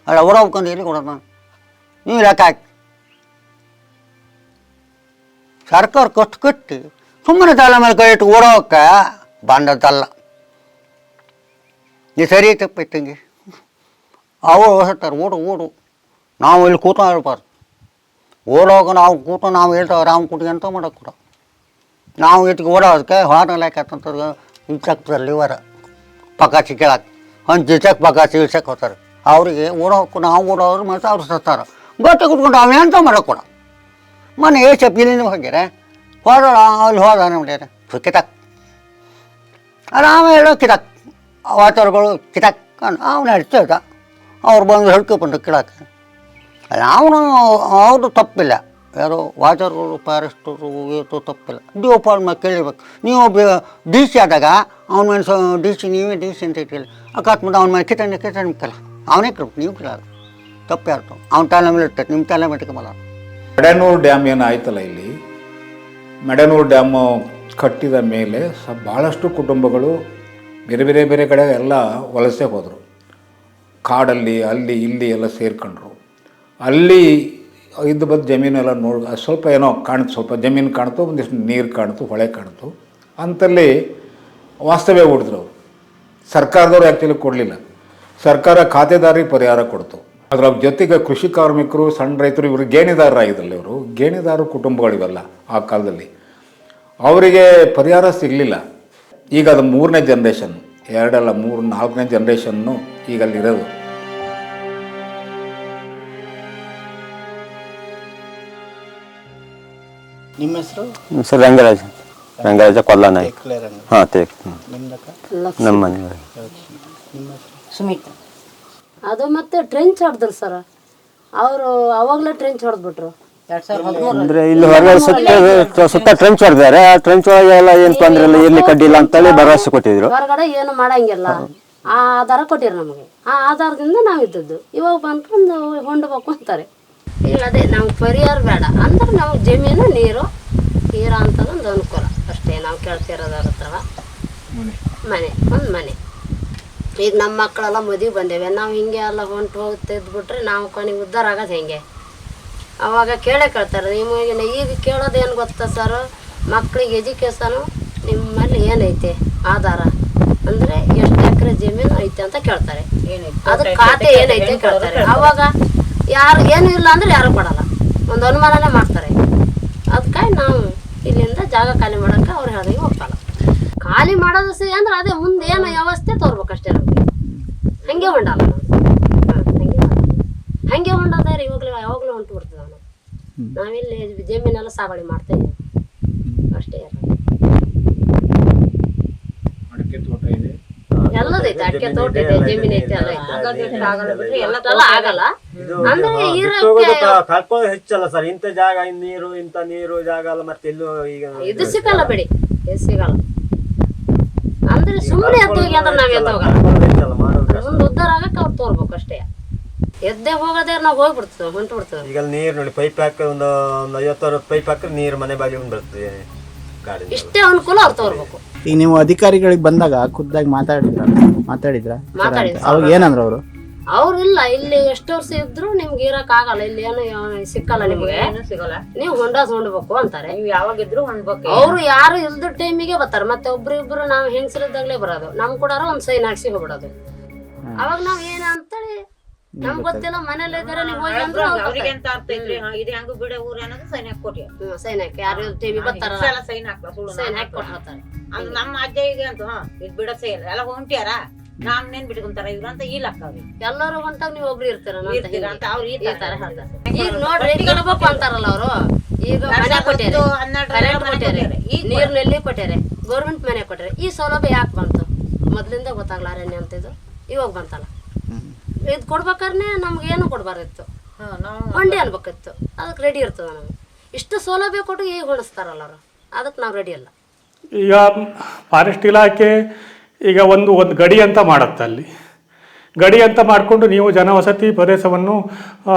ಅಲ್ಲ ಓಡ ಹೋಗ್ಕೊಂಡು ಎಲ್ಲಿ ಕೊಡೋದು ನಾನು? ನೀವು ಲೆಕ್ಕ ಹಾಕಿ ಸರ್ಕಾರ ಕಟ್ಟಿ ಸುಮ್ಮನೆ ತಲೆ ಮೇಲೆ ಕೈ ಇಟ್ಟು ಓಡೋಕ್ಕೆ ಬಂದದ್ದಲ್ಲ. ನೀವು ಸರಿ ತಪ್ಪಿಟ್ಟಂಗೆ ಅವರು ಹೇಳ್ತಾರೆ ಓಡು. ನಾವು ಇಲ್ಲಿ ಕೂತ ಹೇಳ್ಬಾರ್ದು. ಓಡೋಗ ನಾವು ಕೂತ ನಾವು ಹೇಳ್ತೇವೆ ರಾಮ್ ಕುಟಿ ಅಂತ ಮಾಡೋಕೆ ಕೂಡ ನಾವು ಇಟ್ಟಿಗೆ ಓಡೋದಕ್ಕೆ ಹೋಟೆಲ್ ಯಾಕಂತಂದ್ರೆ ಇಳ್ಸಕ್ತಾರೆ ಲಿವರ ಪಕಾಸಿ ಕೇಳಕ್ಕೆ ಒಂದು ಜಿಚಕ್ಕೆ ಪಕಾಸಿ ಇಳ್ಸಕ್ಕೆ ಹೋಗ್ತಾರೆ. ಅವರಿಗೆ ಓಡೋಕು ನಾವು ಓಡೋರು ಮತ್ತು ಅವ್ರು ಸತ್ತಾರೆ. ಗೊತ್ತೆ ಕುತ್ಕೊಂಡು ಅವು ಎಂತ ಮಾಡೋಕೆ ಕೂಡ ಮನೆ ಏಸಪ್ ಇಲ್ಲಿಂದ ಹೋಗ್ಯಾರೆ ಹೋದ ಅಲ್ಲಿ ಹೋದ ನೋಡ್ಯಾರ ಕಿತಾಕ್ ಆರಾಮ ಹೇಳೋ ಕಿತಾಕ್ ವಾಚರ್ಗಳು ಕಿತಾಕ್ ಅವನು ಹೇಳ್ತಿದ್ದ ಅವ್ರು ಬಂದು ಹೇಳ್ಕೊಬಂದು ಕಿಡಾಕ ಅವನು ಅವ್ರದ್ದು ತಪ್ಪಿಲ್ಲ, ಯಾರೋ ವಾಚರ್ಗಳು ಫಾರೆಸ್ಟರು ಇವತ್ತು ತಪ್ಪಿಲ್ಲ. ಡಿಒಪಾಲ್ ಕೇಳಿರ್ಬೇಕು. ನೀವು ಡಿ ಸಿ ಆದಾಗ ಅವ್ನ ಮೇಲೆ ಡಿ ಸಿ ನೀವೇ ಡಿ ಸಿ ಅಂತ ಇಟ್ಟಿಲ್ಲ, ಅಕಸ್ಮಾತ್ ಅವ್ನ ಮೇಲೆ ಕಿತ್ತಲ್ಲ ಅವನೇ ಕರ್ಬೇಕು, ನೀವು ಕಿಲ್ಲ ತಪ್ಪು ಯಾರ್ತು ಅವ್ನ ತಲೆ ಮೇಲೆ ಇರ್ತೈತೆ, ನಿಮ್ಮ ತಲೆ ಮೇಲೆ ಬಲ್ಲ. ಮಡೆನೂರು ಡ್ಯಾಮ್ ಏನು ಆಯ್ತಲ್ಲ, ಇಲ್ಲಿ ಮಡೆನೂರು ಡ್ಯಾಮು ಕಟ್ಟಿದ ಮೇಲೆ ಭಾಳಷ್ಟು ಕುಟುಂಬಗಳು ಬೇರೆ ಬೇರೆ ಬೇರೆ ಕಡೆ ಎಲ್ಲ ವಲಸೆ ಹೋದರು. ಕಾಡಲ್ಲಿ ಅಲ್ಲಿ ಇಲ್ಲಿ ಎಲ್ಲ ಸೇರ್ಕೊಂಡ್ರು. ಅಲ್ಲಿ ಇದ್ದು ಬಂದು ಜಮೀನೆಲ್ಲ ಸ್ವಲ್ಪ ಏನೋ ಕಾಣ್ತು, ಸ್ವಲ್ಪ ಜಮೀನು ಕಾಣ್ತು, ಒಂದಿಷ್ಟು ನೀರು ಕಾಣ್ತು, ಹೊಳೆ ಕಾಣ್ತು, ಅಂತಲ್ಲಿ ವಾಸ್ತವ್ಯ ಹೂಡಿದ್ರು ಅವರು. ಸರ್ಕಾರದವ್ರು ಆ್ಯಕ್ಚುಲಿ ಕೊಡಲಿಲ್ಲ, ಸರ್ಕಾರ ಖಾತೆದಾರಿಗೆ ಪರಿಹಾರ ಕೊಡ್ತು. ಅದರ ಜೊತೆಗೆ ಕೃಷಿ ಕಾರ್ಮಿಕರು, ಸಣ್ಣ ರೈತರು, ಇವರು ಗೇಣಿದಾರರಾಗಿದ್ರಲ್ಲ, ಇವರು ಗೇಣಿದಾರ ಕುಟುಂಬಗಳಿವೆಲ್ಲ ಆ ಕಾಲದಲ್ಲಿ, ಅವರಿಗೆ ಪರಿಹಾರ ಸಿಗಲಿಲ್ಲ. ಈಗ ಅದು 3ನೇ ಜನ್ರೇಷನ್, 2 ಅಲ್ಲ 3, 4ನೇ ಜನ್ರೇಷನ್ನು ಈಗ ಅಲ್ಲಿರೋದು. ನಿಮ್ಮ ಹೆಸರು? ಸರ್ ರಂಗರಾಜ ಕೊಲ್ಲನಾಯಕ್. ಹಾಂ ತೇಕ್ ನಮ್ಮ ಮನೆ ಸುಮಿತ್ ಅದು ಮತ್ತೆ ಟ್ರೆಂಚ್ ಹೊಡೆದ್ರು ಸರ್ ಅವರು, ಅವಾಗಲೇ ಟ್ರೆಂಚ್ ಹೊಡೆದ್ಬಿಟ್ರು. ಅಂದ್ರೆ ಇಲ್ಲಿ ಹೊರಗಡೆ ಸುತ್ತ ಟ್ರೆಂಚ್ ಹೊಡೆದಾರೆ. ಆ ಟ್ರೆಂಚ್ ಒಳಗೆ ಎಲ್ಲ ಏನು ತೊಂದರೆ ಇಲ್ಲ, ಇರ್ಲಿ ಕಡ್ಡಿಲ್ಲ ಅಂತೇಳಿ ಭರವಸೆ ಕೊಟ್ಟಿದ್ರು. ಹೊರಗಡೆ ಏನು ಮಾಡಂಗಿಲ್ಲ, ಆ ಆಧಾರ ಕೊಟ್ಟಿರು ನಮಗೆ. ಆ ಆಧಾರದಿಂದ ನಾವು ಇದ್ದದ್ದು. ಇವಾಗ ಬಂದ್ಕೊಂಡು ಹೊಂಡಬೇಕು ಅಂತಾರೆ. ಈಗ ಅದೇ ನಮ್ಗೆ ಪರಿಹಾರ ಬೇಡ ಅಂದ್ರೆ ನಮ್ಗೆ ಜಮೀನು ನೀರು ತೀರ ಅಂತದೊಂದು ಅನುಕೂಲ ಅಷ್ಟೇ. ನಾವು ಕೇಳ್ತಿರೋದ್ರ ಹತ್ರ ಮನೆ, ಒಂದು ಮನೆ. ಈಗ ನಮ್ಮ ಮಕ್ಕಳೆಲ್ಲ ಮದುವೆ ಬಂದೇವೆ, ನಾವು ಹಿಂಗೆ ಎಲ್ಲ ಹೊಂಟು ಹೋಗ್ತಿದ್ಬಿಟ್ರೆ ನಾವು ಕೊನೆಗೆ ಉದ್ಧಾರ ಆಗೋದು ಹೆಂಗೆ? ಅವಾಗ ಕೇಳ್ತಾರೆ ನಿಮಗೆ. ಈಗ ಕೇಳೋದೇನು ಗೊತ್ತಾ ಸರ್, ಮಕ್ಕಳಿಗೆ ಎಜುಕೇಷನು ನಿಮ್ಮಲ್ಲಿ ಏನೈತೆ ಆಧಾರ ಅಂದರೆ ಎಷ್ಟು ಎಕರೆ ಜಮೀನು ಐತೆ ಅಂತ ಕೇಳ್ತಾರೆ. ಅದು ಖಾತೆ ಏನೈತೆ ಕೇಳ್ತಾರೆ. ಅವಾಗ ಯಾರು ಏನೂ ಇಲ್ಲ ಅಂದ್ರೆ ಯಾರು ಕೊಡಲ್ಲ, ಒಂದು ಅನುಮಾನನೇ ಮಾಡ್ತಾರೆ. ಅದಕ್ಕಾಗಿ ನಾವು ಇಲ್ಲಿಂದ ಜಾಗ ಖಾಲಿ ಮಾಡೋಕ್ಕೆ ಅವ್ರು ಹೇಳಿದಾಗ ಹೋಗ್ತಲ್ಲ. ಖಾಲಿ ಮಾಡೋದು ಸರಿ ಅಂದ್ರೆ ಅದೇ ಮುಂದೆ ಏನೋ ವ್ಯವಸ್ಥೆ ತೋರ್ಬೇಕಷ್ಟೇ ನಮಗೆ. ಹಂಗೆ ಹೊಂಡಲ್ಲ ಹಂಗೆ ಹೊಂಡದಾರೆ ಯಾವಾಗಲೂ ಹೊಂಟು ಬಿಡ್ತದೆ. ನಾವಿಲ್ಲಿ ಜಮೀನೆಲ್ಲ ಸಾಗುವಳಿ ಮಾಡ್ತಾ ಇದ್ದೀವಿ ಅಷ್ಟೇ. ಎಲ್ಲದೈತೆ, ಅಡಿಕೆ ತೋಟ ಇದೆ, ಜಮೀನ್ ಐತೆ, ಎಲ್ಲ ಐತೆ. ಎಲ್ಲ ಆಗಲ್ಲ ಅಂದ್ರೆ ಕಳ್ಕೊಳ್ಳೋದು ಹೆಚ್ಚಲ್ಲ ಸರ್. ಇಂಥ ಜಾಗ ನೀರು, ಇಂಥ ನೀರು ಜಾಗ ಅಲ್ಲ, ಮತ್ತೆ ಎಲ್ಲೂ ಈಗ ಇದು ಸಿಗಲ್ಲ ಬಿಡಿ, ಇದು ಸಿಗಲ್ಲ. ಅಂದ್ರೆ ಸುಮ್ಮನೆ ಎದ್ದು ಹೋಗಿ ಅಂದ್ರೆ ನಾವ್ ಎದ್ದು ಹೋಗಲ್ಲ. ಮುಂದೆ ಉದ್ಧಾರ ಆಗಕ್ಕೆ ಅವ್ರು ತೋರ್ಬೇಕು ಅಷ್ಟೇ. ಎದ್ದೇ ಹೋಗೋದೇ ನಾವು ಹೋಗ್ಬಿಡ್ತೇವೆ, ಹೊಂಟು ಬಿಡ್ತೇವೆ. ಈಗ ನೀರು ನೋಡಿ, ಪೈಪ್ ಹಾಕಿ ಒಂದು 50-60 ಪೈಪ್ ಹಾಕಿದ್ರೆ ನೀರು ಮನೆ ಬಾಗಿ ಬರ್ತದೆ ಗಾಡಿ. ಇಷ್ಟೇ ಅನುಕೂಲ ಅವ್ರು ತೋರ್ಬೇಕು. ಈಗ ನೀವು ಅಧಿಕಾರಿಗಳಿಗೆ ಬಂದಾಗ ಖುದ್ದಾಗಿ ಮಾತಾಡಿದ್ರ ಅವಾಗ ಏನಂದ್ರು ಅವರು? ಅವ್ರು ಇಲ್ಲ, ಇಲ್ಲಿ ಎಷ್ಟು ವರ್ಷ ಇದ್ರು ನಿಮ್ಗೆ ಇರಕ್ ಆಗಲ್ಲ, ಇಲ್ಲಿ ಏನು ಸಿಕ್ಕಲ್ಲ, ನಿಮ್ಗೆ ಸಿಗಲ್ಲ, ನೀವು ಹೊಂಡಬೇಕು ಅಂತಾರೆ. ನೀವು ಯಾವಾಗಿದ್ರು ಹೊಂಡ್ಬೇಕು. ಅವ್ರು ಯಾರು ಇಲ್ದ ಟೈಮಿಗೆ ಬರ್ತಾರೆ. ಮತ್ತೆ ಒಬ್ರು ನಾವು ಹೆಂಗಸರಿದ್ದಾಗ್ಲೇ ಬರೋದು, ನಮ್ ಕೂಡ ಒಂದ್ ಸೈನ್ ಹಾಕ್ಸಿ ಹೋಗ್ಬಿಡೋದು. ಅವಾಗ ನಾವ್ ಏನ ಅಂತೇಳಿ ನಮ್ಗೆ ಗೊತ್ತಿಲ್ಲ, ಮನೇಲಿ ಇದಾರೆ ನೀವು ಹೋಗಿ ಅಂದ್ರೆ ಸೈನ್ ಹಾಕಿ ಯಾರು ಟಿವಿ ಬರ್ತಾರ ಸೈನ್ ಹಾಕಿ ಕೊಟ್ಟಿರ್ತಾರೆ. ನಮ್ಮ ಅಜ್ಜ ಇದೆ ಅಂತ ಇದು ಬಿಡಸೇ ಇಲ್ಲ, ಎಲ್ಲ ಹೊಂಟ್ಯಾರ ನಾಮ್ನೇನ್ ಬಿಟ್ಕೊಂತಾರ ಇವ್ರು ಅಂತ ಈ ಲೆಕ್ಕ. ಎಲ್ಲರೂ ಹೊಂಟಾಗ ನೀವು ಒಬ್ರು ಇರ್ತೀರ ಅಂತ ಅವ್ರು ಈ ತರ ಹೇಳ್ತಾರೆ. ಈಗ ನೋಡ್ರಿ ಗಿಡಬೇಕು ಅಂತಾರಲ್ಲ ಅವರು. ಈಗ ಮನೆ ಕೊಟ್ಟಾರೆ, ಕರೆಂಟ್ ಕೊಟ್ಟಾರೆ, ನೀರ್ನಲ್ಲಿ ಕೊಟ್ಟಾರೆ, ಗೌರ್ಮೆಂಟ್ ಮನೆ ಕೊಟ್ಟಾರೆ. ಈ ಸೌಲಭ್ಯ ಯಾಕೆ ಬಂತು? ಮೊದ್ಲಿಂದ ಗೊತ್ತಾಗ್ಲ ಅರಣ್ಯ ಅಂತಿದ್ದು, ಇವಾಗ ಬಂತಲ್ಲ. ಇದು ಕೊಡ್ಬೇಕಾದ್ರೆ ನಮ್ಗೆ ಏನು ಕೊಡ್ಬಾರ್ದಿತ್ತು, ಮಂಡಿ ಅನ್ಬೇಕಿತ್ತು. ಅದಕ್ಕೆ ರೆಡಿ ಇರ್ತದ ನಮ್ಗೆ. ಇಷ್ಟು ಸೌಲಭ್ಯ ಕೊಟ್ಟು ಈಗ ಹೊಣಿಸ್ತಾರಲ್ಲ ಅವರು, ಅದಕ್ಕೆ ನಾವು ರೆಡಿ ಅಲ್ಲ. ಈಗ ಫಾರೆಸ್ಟ್ ಇಲಾಖೆ ಈಗ ಒಂದು ಗಡಿ ಅಂತ ಮಾಡುತ್ತೆ. ಅಲ್ಲಿ ಗಡಿ ಅಂತ ಮಾಡಿಕೊಂಡು ನೀವು ಜನವಸತಿ ಪ್ರದೇಶವನ್ನು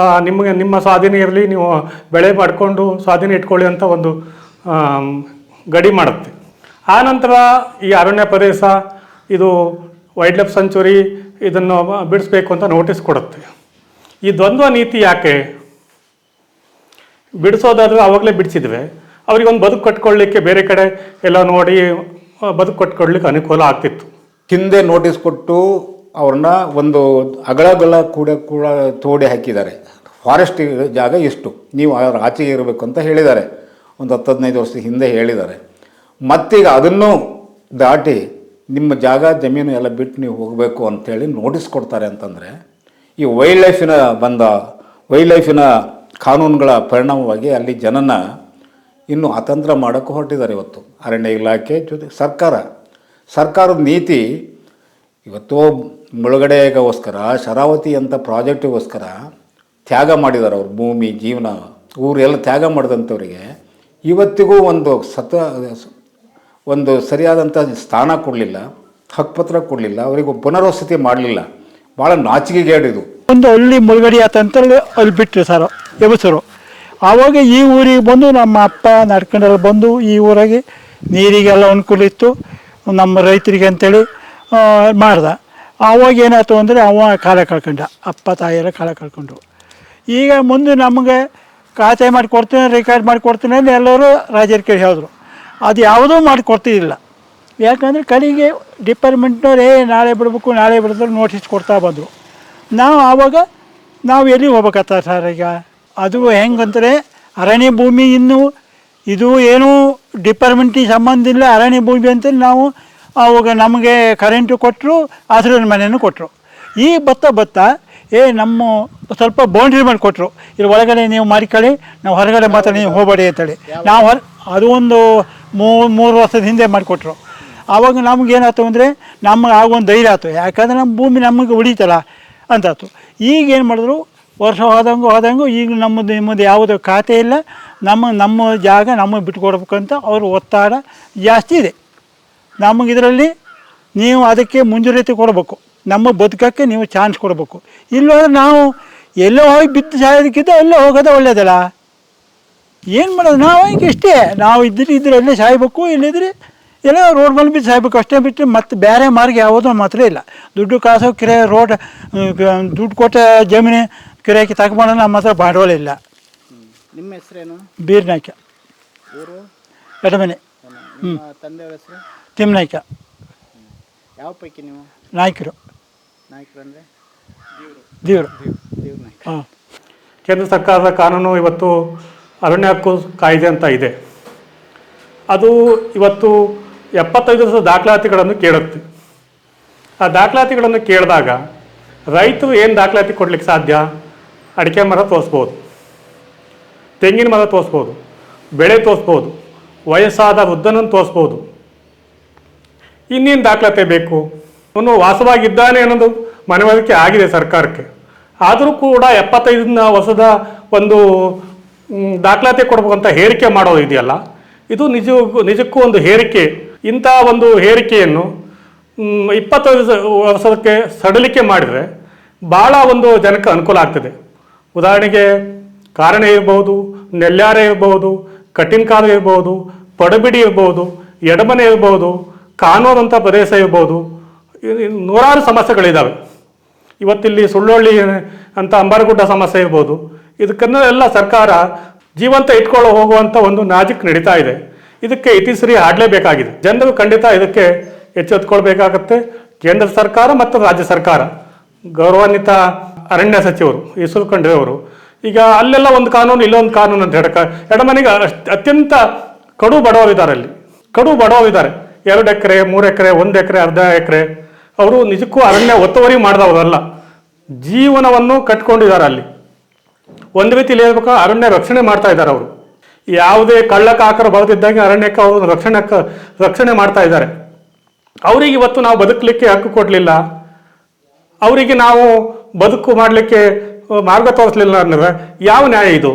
ನಿಮ್ಮ ಸ್ವಾಧೀನ ಇರಲಿ, ನೀವು ಬೆಳೆ ಮಾಡಿಕೊಂಡು ಸ್ವಾಧೀನ ಇಟ್ಕೊಳ್ಳಿ ಅಂತ ಒಂದು ಗಡಿ ಮಾಡುತ್ತೆ. ಆನಂತರ ಈ ಅರಣ್ಯ ಪ್ರದೇಶ ಇದು ವೈಲ್ಡ್ ಲೈಫ್ ಸೆಂಚುರಿ ಇದನ್ನು ಬಿಡಿಸ್ಬೇಕು ಅಂತ ನೋಟಿಸ್ ಕೊಡುತ್ತೆ. ಈ ದ್ವಂದ್ವ ನೀತಿ ಯಾಕೆ? ಬಿಡಿಸೋದಾದ್ರೆ ಆವಾಗಲೇ ಬಿಡಿಸಿದ್ವಿ, ಅವ್ರಿಗೊಂದು ಬದುಕು ಕಟ್ಕೊಳ್ಳಿಕ್ಕೆ ಬೇರೆ ಕಡೆ ಎಲ್ಲ ನೋಡಿ ಬದುಕು ಕಟ್ಕೊಳ್ಳಿಕ್ಕೆ ಅನುಕೂಲ ಆಗ್ತಿತ್ತು. ಹಿಂದೆ ನೋಟಿಸ್ ಕೊಟ್ಟು ಅವ್ರನ್ನ ಒಂದು ಅಗಳಗಲ ಕೂಡ ತೋಡಿ ಹಾಕಿದ್ದಾರೆ. ಫಾರೆಸ್ಟ್ ಜಾಗ ಇಷ್ಟು, ನೀವು ಅವ್ರ ಆಚೆಗೆ ಇರಬೇಕು ಅಂತ ಹೇಳಿದ್ದಾರೆ. ಒಂದು 10-15 ವರ್ಷದ ಹಿಂದೆ ಹೇಳಿದ್ದಾರೆ. ಮತ್ತೀಗ ಅದನ್ನು ದಾಟಿ ನಿಮ್ಮ ಜಾಗ ಜಮೀನು ಎಲ್ಲ ಬಿಟ್ಟು ನೀವು ಹೋಗಬೇಕು ಅಂಥೇಳಿ ನೋಟಿಸ್ ಕೊಡ್ತಾರೆ ಅಂತಂದರೆ, ಈ ವೈಲ್ಡ್ ಲೈಫಿನ ಕಾನೂನುಗಳ ಪರಿಣಾಮವಾಗಿ ಅಲ್ಲಿ ಜನನ ಇನ್ನು ಅತಂತ್ರ ಮಾಡೋಕ್ಕೆ ಹೊರಟಿದ್ದಾರೆ ಇವತ್ತು ಅರಣ್ಯ ಇಲಾಖೆ ಜೊತೆ ಸರ್ಕಾರದ ನೀತಿ. ಇವತ್ತು ಮುಳುಗಡೆಗೋಸ್ಕರ ಶರಾವತಿ ಅಂತ ಪ್ರಾಜೆಕ್ಟಿಗೋಸ್ಕರ ತ್ಯಾಗ ಮಾಡಿದ್ದಾರೆ ಅವ್ರು, ಭೂಮಿ ಜೀವನ ಊರೆಲ್ಲ ತ್ಯಾಗ ಮಾಡಿದಂಥವ್ರಿಗೆ ಇವತ್ತಿಗೂ ಒಂದು ಸರಿಯಾದಂಥ ಸ್ಥಾನ ಕೊಡಲಿಲ್ಲ, ಹಕ್ಕುಪತ್ರ ಕೊಡಲಿಲ್ಲ, ಅವರಿಗೆ ಪುನರ್ವಸತಿ ಮಾಡಲಿಲ್ಲ. ಭಾಳ ನಾಚಿಕೆಗೇಡಿದು. ಒಂದು ಹಳ್ಳಿ ಮುಳುಗಡೆ ಆತಂತೇಳಿ ಅಲ್ಲಿ ಬಿಟ್ಟರು ಸರ್ ಎಬಸರು. ಆವಾಗ ಈ ಊರಿಗೆ ಬಂದು ನಮ್ಮ ಅಪ್ಪ ನಡ್ಕೊಂಡೆಲ್ಲ ಬಂದು ಈ ಊರಾಗೆ ನೀರಿಗೆಲ್ಲ ಅನುಕೂಲ ಇತ್ತು ನಮ್ಮ ರೈತರಿಗೆ ಅಂತೇಳಿ ಮಾಡ್ದೆ. ಆವಾಗ ಏನಾಯ್ತು ಅಂದರೆ ಅವ ಕಾಲ ಕಳ್ಕೊಂಡ, ಅಪ್ಪ ತಾಯಿಯೆಲ್ಲ ಕಾಲ ಕಳ್ಕೊಂಡ್ರು. ಈಗ ಮುಂದೆ ನಮಗೆ ಖಾತೆ ಮಾಡಿಕೊಡ್ತೀನಿ, ರೆಕಾರ್ಡ್ ಮಾಡಿಕೊಡ್ತೀನಿ ಅಂತ ಎಲ್ಲರೂ ರಾಜರ ಕೇಳಿ ಹೇಳಿದ್ರು. ಅದು ಯಾವುದೂ ಮಾಡಿಕೊಡ್ತಿದ್ದಿಲ್ಲ. ಯಾಕಂದರೆ ಕಡೆಗೆ ಡಿಪಾರ್ಟ್ಮೆಂಟ್ನವ್ರು ನಾಳೆ ಬಿಡಬೇಕು ನಾಳೆ ಬಿಡಿದ್ರೆ ನೋಟಿಸ್ ಕೊಡ್ತಾ ಬಂದರು. ಆವಾಗ ನಾವು ಎಲ್ಲಿ ಹೋಗ್ಬೇಕತ್ತ ಸರ್ ಈಗ? ಅದು ಹೆಂಗಂದರೆ ಅರಣ್ಯ ಭೂಮಿ ಇನ್ನೂ ಇದು ಏನೂ ಡಿಪಾರ್ಟ್ಮೆಂಟಿಗೆ ಸಂಬಂಧ ಇಲ್ಲ, ಅರಣ್ಯ ಭೂಮಿ ಅಂತೇಳಿ ನಾವು ಆವಾಗ ನಮಗೆ ಕರೆಂಟು ಕೊಟ್ಟರು, ಹಸಿರಿನ ಮನೆಯೂ ಕೊಟ್ಟರು. ಈಗ ಬತ್ತ ನಮ್ಮ ಸ್ವಲ್ಪ ಬೌಂಡ್ರಿ ಮಾಡಿ ಕೊಟ್ಟರು, ಇಲ್ಲಿ ಒಳಗಡೆ ನೀವು ಮಾಡಿಕೊಳ್ಳಿ, ನಾವು ಹೊರಗಡೆ ಮಾತ್ರ ನೀವು ಹೋಗಬೇಡಿ ಅಂತೇಳಿ. ನಾವು ಅದು ಒಂದು 3 ವರ್ಷದ ಹಿಂದೆ ಮಾಡಿಕೊಟ್ರು. ಆವಾಗ ನಮಗೇನಾಯ್ತು ಅಂದರೆ ನಮಗೆ ಆಗೊಂದು ಧೈರ್ಯ ಆಯ್ತು, ಯಾಕಂದರೆ ನಮ್ಮ ಭೂಮಿ ನಮಗೆ ಉಳಿತಲ್ಲ ಅಂತಾಯ್ತು. ಈಗ ಏನು ಮಾಡಿದ್ರು, ವರ್ಷ ಹೋದಂಗೂ ಈಗ ನಿಮ್ಮದು ಯಾವುದೋ ಖಾತೆ ಇಲ್ಲ, ನಮ್ಮ ಜಾಗ ನಮಗೆ ಬಿಟ್ಕೊಡ್ಬೇಕಂತ ಅವರು ಒತ್ತಡ ಜಾಸ್ತಿ ಇದೆ. ನಮಗಿದರಲ್ಲಿ ನೀವು ಅದಕ್ಕೆ ಮುಂಜೂರತೆ ಕೊಡಬೇಕು, ನಮ್ಮ ಬದುಕಕ್ಕೆ ನೀವು ಚಾನ್ಸ್ ಕೊಡಬೇಕು. ಇಲ್ಲಂದ್ರೆ ನಾವು ಎಲ್ಲೋ ಹೋಗಿ ಬಿದ್ದು ಸಾಯೋದಕ್ಕಿಂತ ಎಲ್ಲೋ ಹೋಗೋದೇ ಒಳ್ಳೆಯದಲ್ಲ. ಏನು ಮಾಡೋದು? ನಾವು ಈಗ ಇಷ್ಟೇ, ನಾವು ಇದ್ರೆ ಅಲ್ಲೇ ಸಾಯ್ಬೇಕು, ಇಲ್ಲಿದ್ರೆ ಎಲ್ಲ ರೋಡ್ ಮೇಲೆ ಬಿದ್ದು ಸಾಯ್ಬೇಕು ಅಷ್ಟೇ, ಬಿಟ್ಟು ಮತ್ತು ಬೇರೆ ಮಾರ್ಗ ಯಾವುದೋ ಮಾತ್ರ ಇಲ್ಲ. ದುಡ್ಡು ಕಾಸು ಕಿರಾಯ ರೋಡ್ ದುಡ್ಡು ಕೊಟ್ಟ ಜಮೀನು ಕಿರಾಯಿಗೆ ತಗೊಂಡು ನಮ್ಮ ಹತ್ರ ಬಂಡವಾಳ ಇಲ್ಲ. ನಿಮ್ಮ ಹೆಸರೇನು? ಬೀರ್ನಾಯ್ಕ, ಊರು ಎಡಮನೆ. ತಂದೆಯವ್ರ ಹೆಸರು? ತಿಮ್ಮನಾಯ್ಕ. ಯಾವ ಪೈಕಿ ನೀವು? ನಾಯಕರು ಅಂದರೆ ದೇವರು. ಹಾಂ, ಕೇಂದ್ರ ಸರ್ಕಾರದ ಕಾನೂನು ಇವತ್ತು ಅರಣ್ಯ ಹಕ್ಕು ಕಾಯ್ದೆ ಅಂತ ಇದೆ. ಅದು ಇವತ್ತು 75 ವರ್ಷದ ದಾಖಲಾತಿಗಳನ್ನು ಕೇಳುತ್ತೆ. ಆ ದಾಖಲಾತಿಗಳನ್ನು ಕೇಳಿದಾಗ ರೈತರು ಏನು ದಾಖಲಾತಿ ಕೊಡ್ಲಿಕ್ಕೆ ಸಾಧ್ಯ? ಅಡಿಕೆ ಮರ ತೋರಿಸ್ಬೋದು, ತೆಂಗಿನ ಮರ ತೋರಿಸ್ಬೋದು, ಬೆಳೆ ತೋರಿಸ್ಬೋದು, ವಯಸ್ಸಾದ ವೃದ್ಧನನ್ನು ತೋರಿಸ್ಬೋದು. ಇನ್ನೇನು ದಾಖಲಾತಿ ಬೇಕು? ಅವನು ವಾಸವಾಗಿದ್ದಾನೆ ಅನ್ನೋದು ಮನವರಿಕೆ ಆಗಿದೆ ಸರ್ಕಾರಕ್ಕೆ. ಆದರೂ ಕೂಡ 75 ವರ್ಷದ ಒಂದು ದಾಖಲಾತಿ ಕೊಡ್ಬೇಕಂತ ಹೇರಿಕೆ ಮಾಡೋದು ಇದೆಯಲ್ಲ, ಇದು ನಿಜಕ್ಕೂ ಒಂದು ಹೇರಿಕೆ. ಇಂಥ ಒಂದು ಹೇರಿಕೆಯನ್ನು 25 ವರ್ಷಕ್ಕೆ ಸಡಿಲಿಕೆ ಮಾಡಿದರೆ ಭಾಳ ಒಂದು ಜನಕ್ಕೆ ಅನುಕೂಲ ಆಗ್ತದೆ. ಉದಾಹರಣೆಗೆ ಕಾರಣ ಇರ್ಬೋದು, ನೆಲ್ಯಾರೆ ಇರ್ಬೋದು, ಕಠಿಣಕಾಲ ಇರ್ಬೋದು, ಪಡುಬಿಡಿ ಇರ್ಬೋದು, ಎಡಮನೆ ಇರ್ಬೋದು, ಕಾನೂನು ಅಂತ ಪ್ರದೇಶ ಇರ್ಬೋದು, ನೂರಾರು ಸಮಸ್ಯೆಗಳಿದ್ದಾವೆ. ಇವತ್ತಿಲ್ಲಿ ಸುಳ್ಳೊಳ್ಳಿ ಅಂತ ಅಂಬಾರಗುಡ್ಡ ಸಮಸ್ಯೆ ಇರ್ಬೋದು. ಇದಕ್ಕೆಲ್ಲ ಸರ್ಕಾರ ಜೀವಂತ ಇಟ್ಕೊಳ್ಳೋ ಹೋಗುವಂಥ ಒಂದು ನಾಜಿಕ್ ನಡೀತಾ ಇದೆ. ಇದಕ್ಕೆ ಇತಿಶ್ರೀ ಆಡಲೇಬೇಕಾಗಿದೆ. ಜನರು ಖಂಡಿತ ಇದಕ್ಕೆ ಎಚ್ಚೆತ್ತುಕೊಳ್ಬೇಕಾಗತ್ತೆ. ಕೇಂದ್ರ ಸರ್ಕಾರ ಮತ್ತು ರಾಜ್ಯ ಸರ್ಕಾರ, ಗೌರವಾನ್ವಿತ ಅರಣ್ಯ ಸಚಿವರು ಈಶ್ವರ್ ಖಂಡ್ರೆ ಅವರು ಈಗ ಅಲ್ಲೆಲ್ಲ ಒಂದು ಕಾನೂನು ಇಲ್ಲೊಂದು ಕಾನೂನು ಅಂತ ಎಡಮನೆಗೆ ಅತ್ಯಂತ ಕಡು ಬಡವರಿದ್ದಾರೆ. ಅಲ್ಲಿ ಕಡು ಬಡವರಿದ್ದಾರೆ. 2 ಎಕರೆ 3 ಎಕರೆ 1 ಎಕರೆ ಅರ್ಧ ಎಕರೆ ಅವರು ನಿಜಕ್ಕೂ ಅರಣ್ಯ ಒತ್ತುವರಿ ಮಾಡಿದವರಲ್ಲ, ಜೀವನವನ್ನು ಕಟ್ಕೊಂಡಿದ್ದಾರೆ. ಅಲ್ಲಿ ಒಂದು ರೀತಿಯಲ್ಲಿ ಹೇಳ್ಬೇಕು, ಅರಣ್ಯ ರಕ್ಷಣೆ ಮಾಡ್ತಾ ಇದ್ದಾರೆ. ಅವರು ಯಾವುದೇ ಕಳ್ಳಕಾಕರು ಬರೆದಿದ್ದಂಗೆ ಅರಣ್ಯಕ್ಕೆ ಅವರು ರಕ್ಷಣೆ ಮಾಡ್ತಾ ಇದ್ದಾರೆ. ಅವರಿಗೆ ಇವತ್ತು ನಾವು ಬದುಕಲಿಕ್ಕೆ ಹಕ್ಕು ಕೊಡಲಿಲ್ಲ, ಅವರಿಗೆ ನಾವು ಬದುಕು ಮಾಡಲಿಕ್ಕೆ ಮಾರ್ಗ ತೋರಿಸಲಿಲ್ಲ ಅಂದರೆ ಯಾವ ನ್ಯಾಯ ಇದು?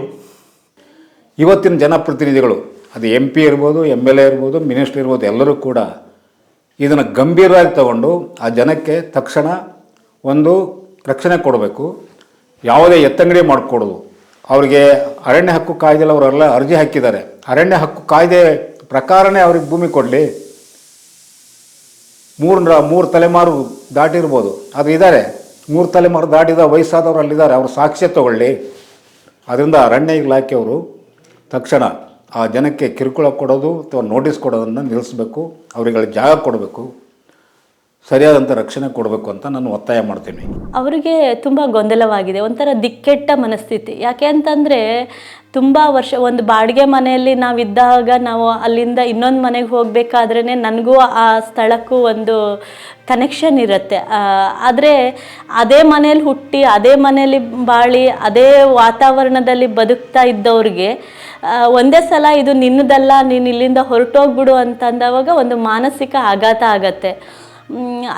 ಇವತ್ತಿನ ಜನಪ್ರತಿನಿಧಿಗಳು, ಅದು MP ಇರ್ಬೋದು, MLA ಇರ್ಬೋದು, ಮಿನಿಸ್ಟರ್ ಇರ್ಬೋದು, ಎಲ್ಲರೂ ಕೂಡ ಇದನ್ನು ಗಂಭೀರವಾಗಿ ತಗೊಂಡು ಆ ಜನಕ್ಕೆ ತಕ್ಷಣ ಒಂದು ರಕ್ಷಣೆ ಕೊಡಬೇಕು. ಯಾವುದೇ ಎತ್ತಂಗಡಿ ಮಾಡಿಕೊಡೋದು. ಅವರಿಗೆ ಅರಣ್ಯ ಹಕ್ಕು ಕಾಯ್ದೆಲ್ಲ ಅವರೆಲ್ಲ ಅರ್ಜಿ ಹಾಕಿದ್ದಾರೆ. ಅರಣ್ಯ ಹಕ್ಕು ಕಾಯ್ದೆ ಪ್ರಕಾರನೇ ಅವ್ರಿಗೆ ಭೂಮಿ ಕೊಡಲಿ. 3 ತಲೆಮಾರು ದಾಟಿರ್ಬೋದು, ಅದು ಇದ್ದಾರೆ. 3 ತಲೆಮಾರು ದಾಟಿದ ವಯಸ್ಸಾದವರು ಅಲ್ಲಿದ್ದಾರೆ, ಅವರು ಸಾಕ್ಷ್ಯ ತಗೊಳ್ಳಿ. ಅದರಿಂದ ಅರಣ್ಯ ಇಲಾಖೆಯವರು ತಕ್ಷಣ ಆ ಜನಕ್ಕೆ ಕಿರುಕುಳ ಕೊಡೋದು ಅಥವಾ ನೋಟಿಸ್ ಕೊಡೋದನ್ನು ನಿಲ್ಲಿಸಬೇಕು, ಅವರಿಗೆ ಜಾಗ ಕೊಡಬೇಕು, ಸರಿಯಾದಂಥ ರಕ್ಷಣೆ ಕೊಡಬೇಕು ಅಂತ ನಾನು ಒತ್ತಾಯ ಮಾಡ್ತೀನಿ. ಅವರಿಗೆ ತುಂಬ ಗೊಂದಲವಾಗಿದೆ, ಒಂಥರ ದಿಕ್ಕೆಟ್ಟ ಮನಸ್ಥಿತಿ. ಯಾಕೆ ಅಂತಂದರೆ ತುಂಬ ವರ್ಷ ಒಂದು ಬಾಡಿಗೆ ಮನೆಯಲ್ಲಿ ನಾವಿದ್ದಾಗ ನಾವು ಅಲ್ಲಿಂದ ಇನ್ನೊಂದು ಮನೆಗೆ ಹೋಗಬೇಕಾದ್ರೇ ನನಗೂ ಆ ಸ್ಥಳಕ್ಕೂ ಒಂದು ಕನೆಕ್ಷನ್ ಇರುತ್ತೆ. ಆದರೆ ಅದೇ ಮನೇಲಿ ಹುಟ್ಟಿ ಅದೇ ಮನೇಲಿ ಬಾಳಿ ಅದೇ ವಾತಾವರಣದಲ್ಲಿ ಬದುಕ್ತಾ ಇದ್ದವ್ರಿಗೆ ಒಂದೇ ಸಲ ಇದು ನಿನ್ನದಲ್ಲ, ನೀನು ಇಲ್ಲಿಂದ ಹೊರಟೋಗ್ಬಿಡು ಅಂತಂದವಾಗ ಒಂದು ಮಾನಸಿಕ ಆಘಾತ ಆಗತ್ತೆ.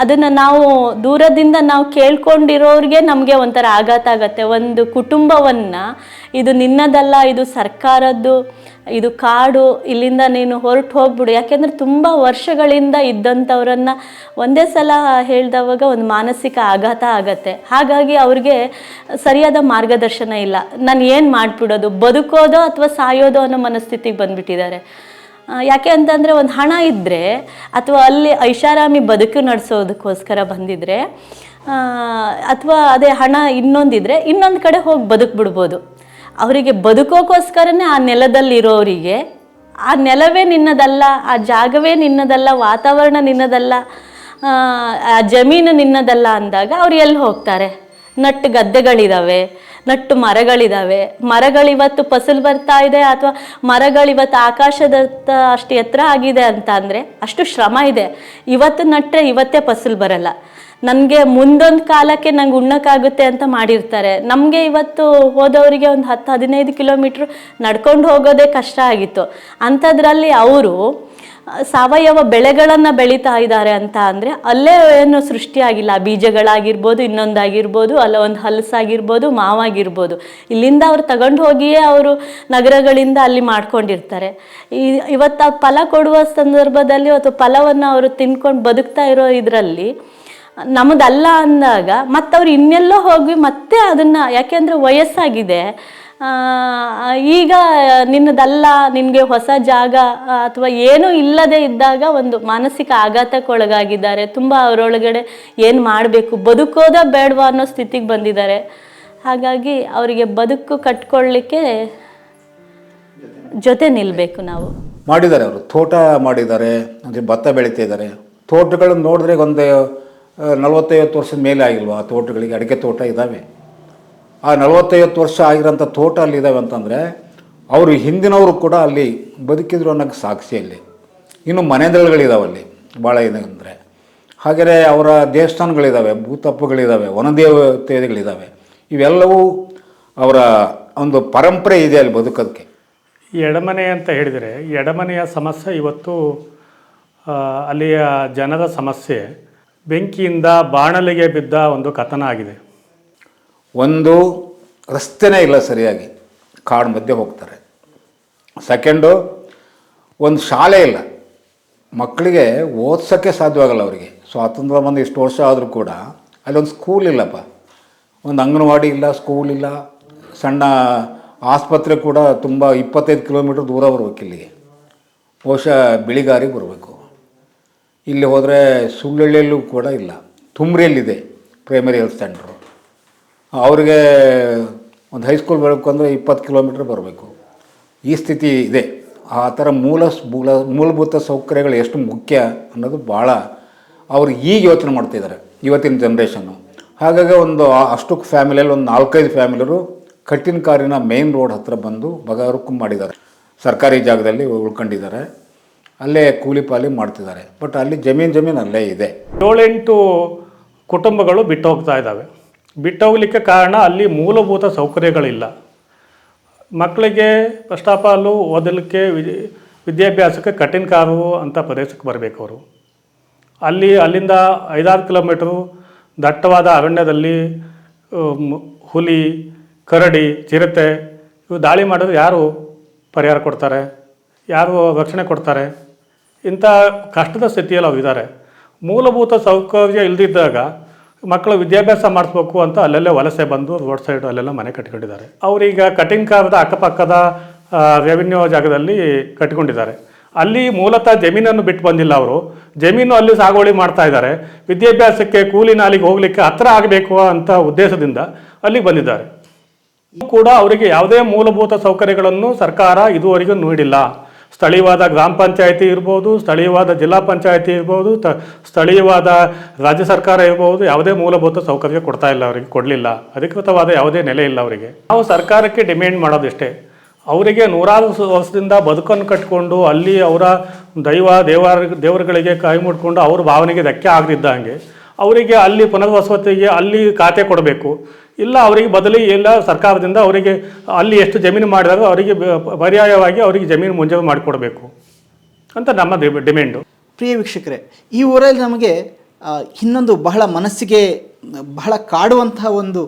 ಅದನ್ನು ನಾವು ದೂರದಿಂದ ನಾವು ಕೇಳ್ಕೊಂಡಿರೋರಿಗೆ ನಮಗೆ ಒಂಥರ ಆಘಾತ ಆಗತ್ತೆ. ಒಂದು ಕುಟುಂಬವನ್ನು ಇದು ನಿನ್ನದಲ್ಲ, ಇದು ಸರ್ಕಾರದ್ದು, ಇದು ಕಾಡು, ಇಲ್ಲಿಂದ ನೀನು ಹೊರಟು ಹೋಗ್ಬಿಡು, ಯಾಕೆಂದರೆ ತುಂಬ ವರ್ಷಗಳಿಂದ ಇದ್ದಂಥವ್ರನ್ನು ಒಂದೇ ಸಲ ಹೇಳಿದವಾಗ ಒಂದು ಮಾನಸಿಕ ಆಘಾತ ಆಗತ್ತೆ. ಹಾಗಾಗಿ ಅವ್ರಿಗೆ ಸರಿಯಾದ ಮಾರ್ಗದರ್ಶನ ಇಲ್ಲ. ನಾನು ಏನು ಮಾಡಿಬಿಡೋದು, ಬದುಕೋದೋ ಅಥವಾ ಸಾಯೋದೋ ಅನ್ನೋ ಮನಸ್ಥಿತಿಗೆ ಬಂದುಬಿಟ್ಟಿದ್ದಾರೆ. ಯಾಕೆ ಅಂತಂದರೆ ಒಂದು ಹಣ ಇದ್ದರೆ ಅಥವಾ ಅಲ್ಲಿ ಐಷಾರಾಮಿ ಬದುಕು ನಡೆಸೋದಕ್ಕೋಸ್ಕರ ಬಂದಿದ್ದರೆ ಅಥವಾ ಅದೇ ಹಣ ಇನ್ನೊಂದಿದ್ರೆ ಇನ್ನೊಂದು ಕಡೆ ಹೋಗಿ ಬದುಕ್ಬಿಡ್ಬೋದು. ಅವರಿಗೆ ಬದುಕೋಕ್ಕೋಸ್ಕರನೇ ಆ ನೆಲದಲ್ಲಿರೋರಿಗೆ ಆ ನೆಲವೇ ನಿನ್ನದಲ್ಲ, ಆ ಜಾಗವೇ ನಿನ್ನದಲ್ಲ, ವಾತಾವರಣ ನಿನ್ನದಲ್ಲ, ಆ ಜಮೀನು ನಿನ್ನದಲ್ಲ ಅಂದಾಗ ಅವ್ರು ಎಲ್ಲಿ ಹೋಗ್ತಾರೆ? ನಟ್ಟು ಗದ್ದೆಗಳಿದ್ದಾವೆ, ನಟ್ಟು ಮರಗಳಿದ್ದಾವೆ, ಮರಗಳಿವತ್ತು ಫಸಲು ಬರ್ತಾ ಇದೆ ಅಥವಾ ಮರಗಳಿವತ್ತು ಆಕಾಶದತ್ತ ಅಷ್ಟು ಎತ್ತರ ಆಗಿದೆ ಅಂತ ಅಂದರೆ ಅಷ್ಟು ಶ್ರಮ ಇದೆ. ಇವತ್ತು ನಟ್ಟರೆ ಇವತ್ತೇ ಫಸಲು ಬರಲ್ಲ. ನನಗೆ ಮುಂದೊಂದು ಕಾಲಕ್ಕೆ ನಂಗೆ ಉಣ್ಣಕ್ಕಾಗುತ್ತೆ ಅಂತ ಮಾಡಿರ್ತಾರೆ. ನಮಗೆ ಇವತ್ತು ಹೋದವರಿಗೆ ಒಂದು 10-15 ಕಿಲೋಮೀಟ್ರ್ ನಡ್ಕೊಂಡು ಹೋಗೋದೇ ಕಷ್ಟ ಆಗಿತ್ತು. ಅಂಥದ್ರಲ್ಲಿ ಅವರು ಸಾವಯವ ಬೆಳೆಗಳನ್ನು ಬೆಳೀತಾ ಇದ್ದಾರೆ ಅಂತ ಅಂದರೆ ಅಲ್ಲೇ ಏನು ಸೃಷ್ಟಿಯಾಗಿಲ್ಲ. ಬೀಜಗಳಾಗಿರ್ಬೋದು, ಇನ್ನೊಂದಾಗಿರ್ಬೋದು, ಅಲ್ಲ ಒಂದು ಹಲಸಾಗಿರ್ಬೋದು, ಮಾವಾಗಿರ್ಬೋದು, ಇಲ್ಲಿಂದ ಅವ್ರು ತಗೊಂಡು ಹೋಗಿಯೇ ಅವರು ನಗರಗಳಿಂದ ಅಲ್ಲಿ ಮಾಡ್ಕೊಂಡಿರ್ತಾರೆ. ಇವತ್ತು ಆ ಫಲ ಕೊಡುವ ಸಂದರ್ಭದಲ್ಲಿ ಅಥವಾ ಫಲವನ್ನು ಅವರು ತಿನ್ಕೊಂಡು ಬದುಕ್ತಾ ಇರೋ ಇದರಲ್ಲಿ ನಮ್ಮದಲ್ಲ ಅಂದಾಗ ಮತ್ತವ್ರು ಇನ್ನೆಲ್ಲೋ ಹೋಗಿ ಮತ್ತೆ ಅದನ್ನು, ಯಾಕೆಂದರೆ ವಯಸ್ಸಾಗಿದೆ, ಈಗ ನಿನ್ನದಲ್ಲ, ನಿನಗೆ ಹೊಸ ಜಾಗ ಅಥವಾ ಏನೂ ಇಲ್ಲದೆ ಇದ್ದಾಗ ಒಂದು ಮಾನಸಿಕ ಆಘಾತಕ್ಕೊಳಗಾಗಿದ್ದಾರೆ. ತುಂಬ ಅವರೊಳಗಡೆ ಏನು ಮಾಡಬೇಕು, ಬದುಕೋದ ಬೇಡವಾ ಅನ್ನೋ ಸ್ಥಿತಿಗೆ ಬಂದಿದ್ದಾರೆ. ಹಾಗಾಗಿ ಅವರಿಗೆ ಬದುಕು ಕಟ್ಕೊಳ್ಳಿಕ್ಕೆ ಜೊತೆ ನಿಲ್ಲಬೇಕು ನಾವು. ಮಾಡಿದ್ದಾರೆ, ಅವರು ತೋಟ ಮಾಡಿದ್ದಾರೆ, ಅಂದರೆ ಭತ್ತ ಬೆಳೀತಿದ್ದಾರೆ. ತೋಟಗಳನ್ನು ನೋಡಿದ್ರೆ ಒಂದು 40-50 ವರ್ಷದ ಮೇಲೆ ಆಗಿಲ್ವ ಆ ತೋಟಗಳಿಗೆ? ಅಡಿಕೆ ತೋಟ ಇದ್ದಾವೆ. ಆ 40-50 ವರ್ಷ ಆಗಿರೋಂಥ ತೋಟ ಅಲ್ಲಿದ್ದಾವೆ ಅಂತಂದರೆ ಅವರು ಹಿಂದಿನವರು ಕೂಡ ಅಲ್ಲಿ ಬದುಕಿದ್ರು ಅನ್ನೋಕ್ಕೆ ಸಾಕ್ಷಿಯಲ್ಲಿ. ಇನ್ನು ಮನೆಗಳಿದಾವಲ್ಲಿ ಭಾಳ ಇದೆ ಅಂದರೆ. ಹಾಗೆಯೇ ಅವರ ದೇವಸ್ಥಾನಗಳಿದ್ದಾವೆ, ಭೂತಪ್ಪಗಳಿದ್ದಾವೆ, ವನದೇವತೆಗಳಿದ್ದಾವೆ. ಇವೆಲ್ಲವೂ ಅವರ ಒಂದು ಪರಂಪರೆ ಇದೆ ಅಲ್ಲಿ ಬದುಕೋದಕ್ಕೆ. ಎಡಮನೆ ಅಂತ ಹೇಳಿದರೆ ಎಡಮನೆಯ ಸಮಸ್ಯೆ ಇವತ್ತು ಅಲ್ಲಿಯ ಜನರ ಸಮಸ್ಯೆ ಬೆಂಕಿಯಿಂದ ಬಾಣಲೆಗೆ ಬಿದ್ದ ಒಂದು ಕಥನ ಆಗಿದೆ. ಒಂದು ರಸ್ತೆನೇ ಇಲ್ಲ ಸರಿಯಾಗಿ, ಕಾಡು ಮಧ್ಯೆ ಹೋಗ್ತಾರೆ. ಸೆಕೆಂಡು, ಒಂದು ಶಾಲೆ ಇಲ್ಲ, ಮಕ್ಕಳಿಗೆ ಓದ್ಸೋಕ್ಕೆ ಸಾಧ್ಯವಾಗಲ್ಲ ಅವರಿಗೆ. ಸ್ವಾತಂತ್ರ್ಯ ಬಂದು ಇಷ್ಟು ವರ್ಷ ಆದರೂ ಕೂಡ ಅಲ್ಲೊಂದು ಸ್ಕೂಲ್ ಇಲ್ಲಪ್ಪ, ಒಂದು ಅಂಗನವಾಡಿ ಇಲ್ಲ, ಸ್ಕೂಲ್ ಇಲ್ಲ. ಸಣ್ಣ ಆಸ್ಪತ್ರೆ ಕೂಡ ತುಂಬ 25 ಕಿಲೋಮೀಟ್ರ್ ದೂರ ಬರ್ಬೇಕು ಇಲ್ಲಿಗೆ, ಬಹುಶಃ ಬಿಳಿಗಾರಿಗೆ ಬರಬೇಕು. ಇಲ್ಲಿ ಹೋದರೆ ಸುಳ್ಳಳ್ಳಿಯಲ್ಲೂ ಕೂಡ ಇಲ್ಲ, ತುಮ್ರಿಯಲ್ಲಿದೆ ಪ್ರೈಮರಿ ಹೆಲ್ತ್ ಸೆಂಟ್ರು. ಅವ್ರಿಗೆ ಒಂದು ಹೈಸ್ಕೂಲ್ ಬರಬೇಕು ಅಂದರೆ 20 ಕಿಲೋಮೀಟ್ರ್ ಬರಬೇಕು. ಈ ಸ್ಥಿತಿ ಇದೆ. ಆ ಥರ ಮೂಲಭೂತ ಸೌಕರ್ಯಗಳು ಎಷ್ಟು ಮುಖ್ಯ ಅನ್ನೋದು ಭಾಳ ಅವರು ಈಗ ಯೋಚನೆ ಮಾಡ್ತಿದ್ದಾರೆ ಇವತ್ತಿನ ಜನ್ರೇಷನ್ನು. ಹಾಗಾಗಿ ಒಂದು ಅಷ್ಟು ಫ್ಯಾಮಿಲಿಯಲ್ಲಿ ಒಂದು 4-5 ಫ್ಯಾಮಿಲಿಯರು ಕಟ್ಟಿನ ಕಾರಿನ ಮೇನ್ ರೋಡ್ ಹತ್ರ ಬಂದು ಬಗಾರುಕು ಮಾಡಿದ್ದಾರೆ. ಸರ್ಕಾರಿ ಜಾಗದಲ್ಲಿ ಉಳ್ಕೊಂಡಿದ್ದಾರೆ, ಅಲ್ಲೇ ಕೂಲಿ ಪಾಲಿ ಮಾಡ್ತಿದ್ದಾರೆ. ಬಟ್ ಅಲ್ಲಿ ಜಮೀನು ಅಲ್ಲೇ ಇದೆ. 7-8 ಕುಟುಂಬಗಳು ಬಿಟ್ಟು ಹೋಗ್ತಾ ಇದ್ದಾವೆ. ಬಿಟ್ಟು ಹೋಗ್ಲಿಕ್ಕೆ ಕಾರಣ ಅಲ್ಲಿ ಮೂಲಭೂತ ಸೌಕರ್ಯಗಳಿಲ್ಲ. ಮಕ್ಕಳಿಗೆ ಫಸ್ಟ್ ಆಫ್ ಆಲು ಓದಲಿಕ್ಕೆ ವಿದ್ಯಾಭ್ಯಾಸಕ್ಕೆ ಕಟ್ಟಿನ ಕಾರು ಅಂತ ಪ್ರದೇಶಕ್ಕೆ ಬರಬೇಕು ಅವರು. ಅಲ್ಲಿಂದ 5-6 ಕಿಲೋಮೀಟ್ರು ದಟ್ಟವಾದ ಅರಣ್ಯದಲ್ಲಿ ಹುಲಿ, ಕರಡಿ, ಚಿರತೆ ಇವು ದಾಳಿ ಮಾಡಿದ್ರೆ ಯಾರು ಪರಿಹಾರ ಕೊಡ್ತಾರೆ, ಯಾರು ರಕ್ಷಣೆ ಕೊಡ್ತಾರೆ? ಇಂಥ ಕಷ್ಟದ ಸ್ಥಿತಿಯಲ್ಲಿ ಅವ್ರು ಇದ್ದಾರೆ. ಮೂಲಭೂತ ಸೌಕರ್ಯ ಇಲ್ಲದಿದ್ದಾಗ ಮಕ್ಕಳು ವಿದ್ಯಾಭ್ಯಾಸ ಮಾಡಿಸ್ಬೇಕು ಅಂತ ಅಲ್ಲೆಲ್ಲೇ ವಲಸೆ ಬಂದು ರೋಡ್ ಸೈಡು ಅಲ್ಲೆಲ್ಲ ಮನೆ ಕಟ್ಕೊಂಡಿದ್ದಾರೆ. ಅವರೀಗ ಕಟ್ಟಿಂಗ್ ಕಾರದ ಅಕ್ಕಪಕ್ಕದ ರೆವಿನ್ಯೂ ಜಾಗದಲ್ಲಿ ಕಟ್ಕೊಂಡಿದ್ದಾರೆ. ಅಲ್ಲಿ ಮೂಲತಃ ಜಮೀನನ್ನು ಬಿಟ್ಟು ಬಂದಿಲ್ಲ ಅವರು, ಜಮೀನು ಅಲ್ಲಿ ಸಾಗುವಳಿ ಮಾಡ್ತಾ ಇದ್ದಾರೆ. ವಿದ್ಯಾಭ್ಯಾಸಕ್ಕೆ ಕೂಲಿ ನಾಲಿಗೆ ಹೋಗಲಿಕ್ಕೆ ಹತ್ತಿರ ಆಗಬೇಕು ಅಂತ ಉದ್ದೇಶದಿಂದ ಅಲ್ಲಿಗೆ ಬಂದಿದ್ದಾರೆ. ಕೂಡ ಅವರಿಗೆ ಯಾವುದೇ ಮೂಲಭೂತ ಸೌಕರ್ಯಗಳನ್ನು ಸರ್ಕಾರ ಇದುವರೆಗೂ ನೀಡಿಲ್ಲ. ಸ್ಥಳೀಯವಾದ ಗ್ರಾಮ ಪಂಚಾಯಿತಿ ಇರ್ಬೋದು, ಸ್ಥಳೀಯವಾದ ಜಿಲ್ಲಾ ಪಂಚಾಯಿತಿ ಇರ್ಬೋದು, ಸ್ಥಳೀಯವಾದ ರಾಜ್ಯ ಸರ್ಕಾರ ಇರ್ಬೋದು, ಯಾವುದೇ ಮೂಲಭೂತ ಸೌಕರ್ಯ ಕೊಡ್ತಾ ಇಲ್ಲ ಅವರಿಗೆ, ಕೊಡಲಿಲ್ಲ. ಅಧಿಕೃತವಾದ ಯಾವುದೇ ನೆಲೆ ಇಲ್ಲ ಅವರಿಗೆ. ನಾವು ಸರ್ಕಾರಕ್ಕೆ ಡಿಮ್ಯಾಂಡ್ ಮಾಡೋದಿಷ್ಟೇ, ಅವರಿಗೆ ನೂರಾರು ವರ್ಷದಿಂದ ಬದುಕನ್ನು ಕಟ್ಟಿಕೊಂಡು ಅಲ್ಲಿ ಅವರ ದೇವರುಗಳಿಗೆ ಕೈ ಮುಟ್ಕೊಂಡು ಅವ್ರ ಭಾವನೆಗೆ ಧಕ್ಕೆ ಆಗದಿದ್ದಂಗೆ ಅವರಿಗೆ ಅಲ್ಲಿ ಪುನರ್ವಸತಿಗೆ ಅಲ್ಲಿ ಖಾತೆ ಕೊಡಬೇಕು. ಇಲ್ಲ ಅವರಿಗೆ ಬದಲಿ ಎಲ್ಲ ಸರ್ಕಾರದಿಂದ ಅವರಿಗೆ ಅಲ್ಲಿ ಎಷ್ಟು ಜಮೀನು ಮಾಡಿದಾಗ ಅವರಿಗೆ ಪರ್ಯಾಯವಾಗಿ ಅವರಿಗೆ ಜಮೀನು ಮಂಜೂರು ಮಾಡಿಕೊಡ್ಬೇಕು ಅಂತ ನಮ್ಮ ಡಿಮ್ಯಾಂಡು. ಪ್ರಿಯ ವೀಕ್ಷಕರೇ, ಈ ಊರಲ್ಲಿ ನಮಗೆ ಇನ್ನೊಂದು ಬಹಳ ಮನಸ್ಸಿಗೆ ಬಹಳ ಕಾಡುವಂತಹ ಒಂದು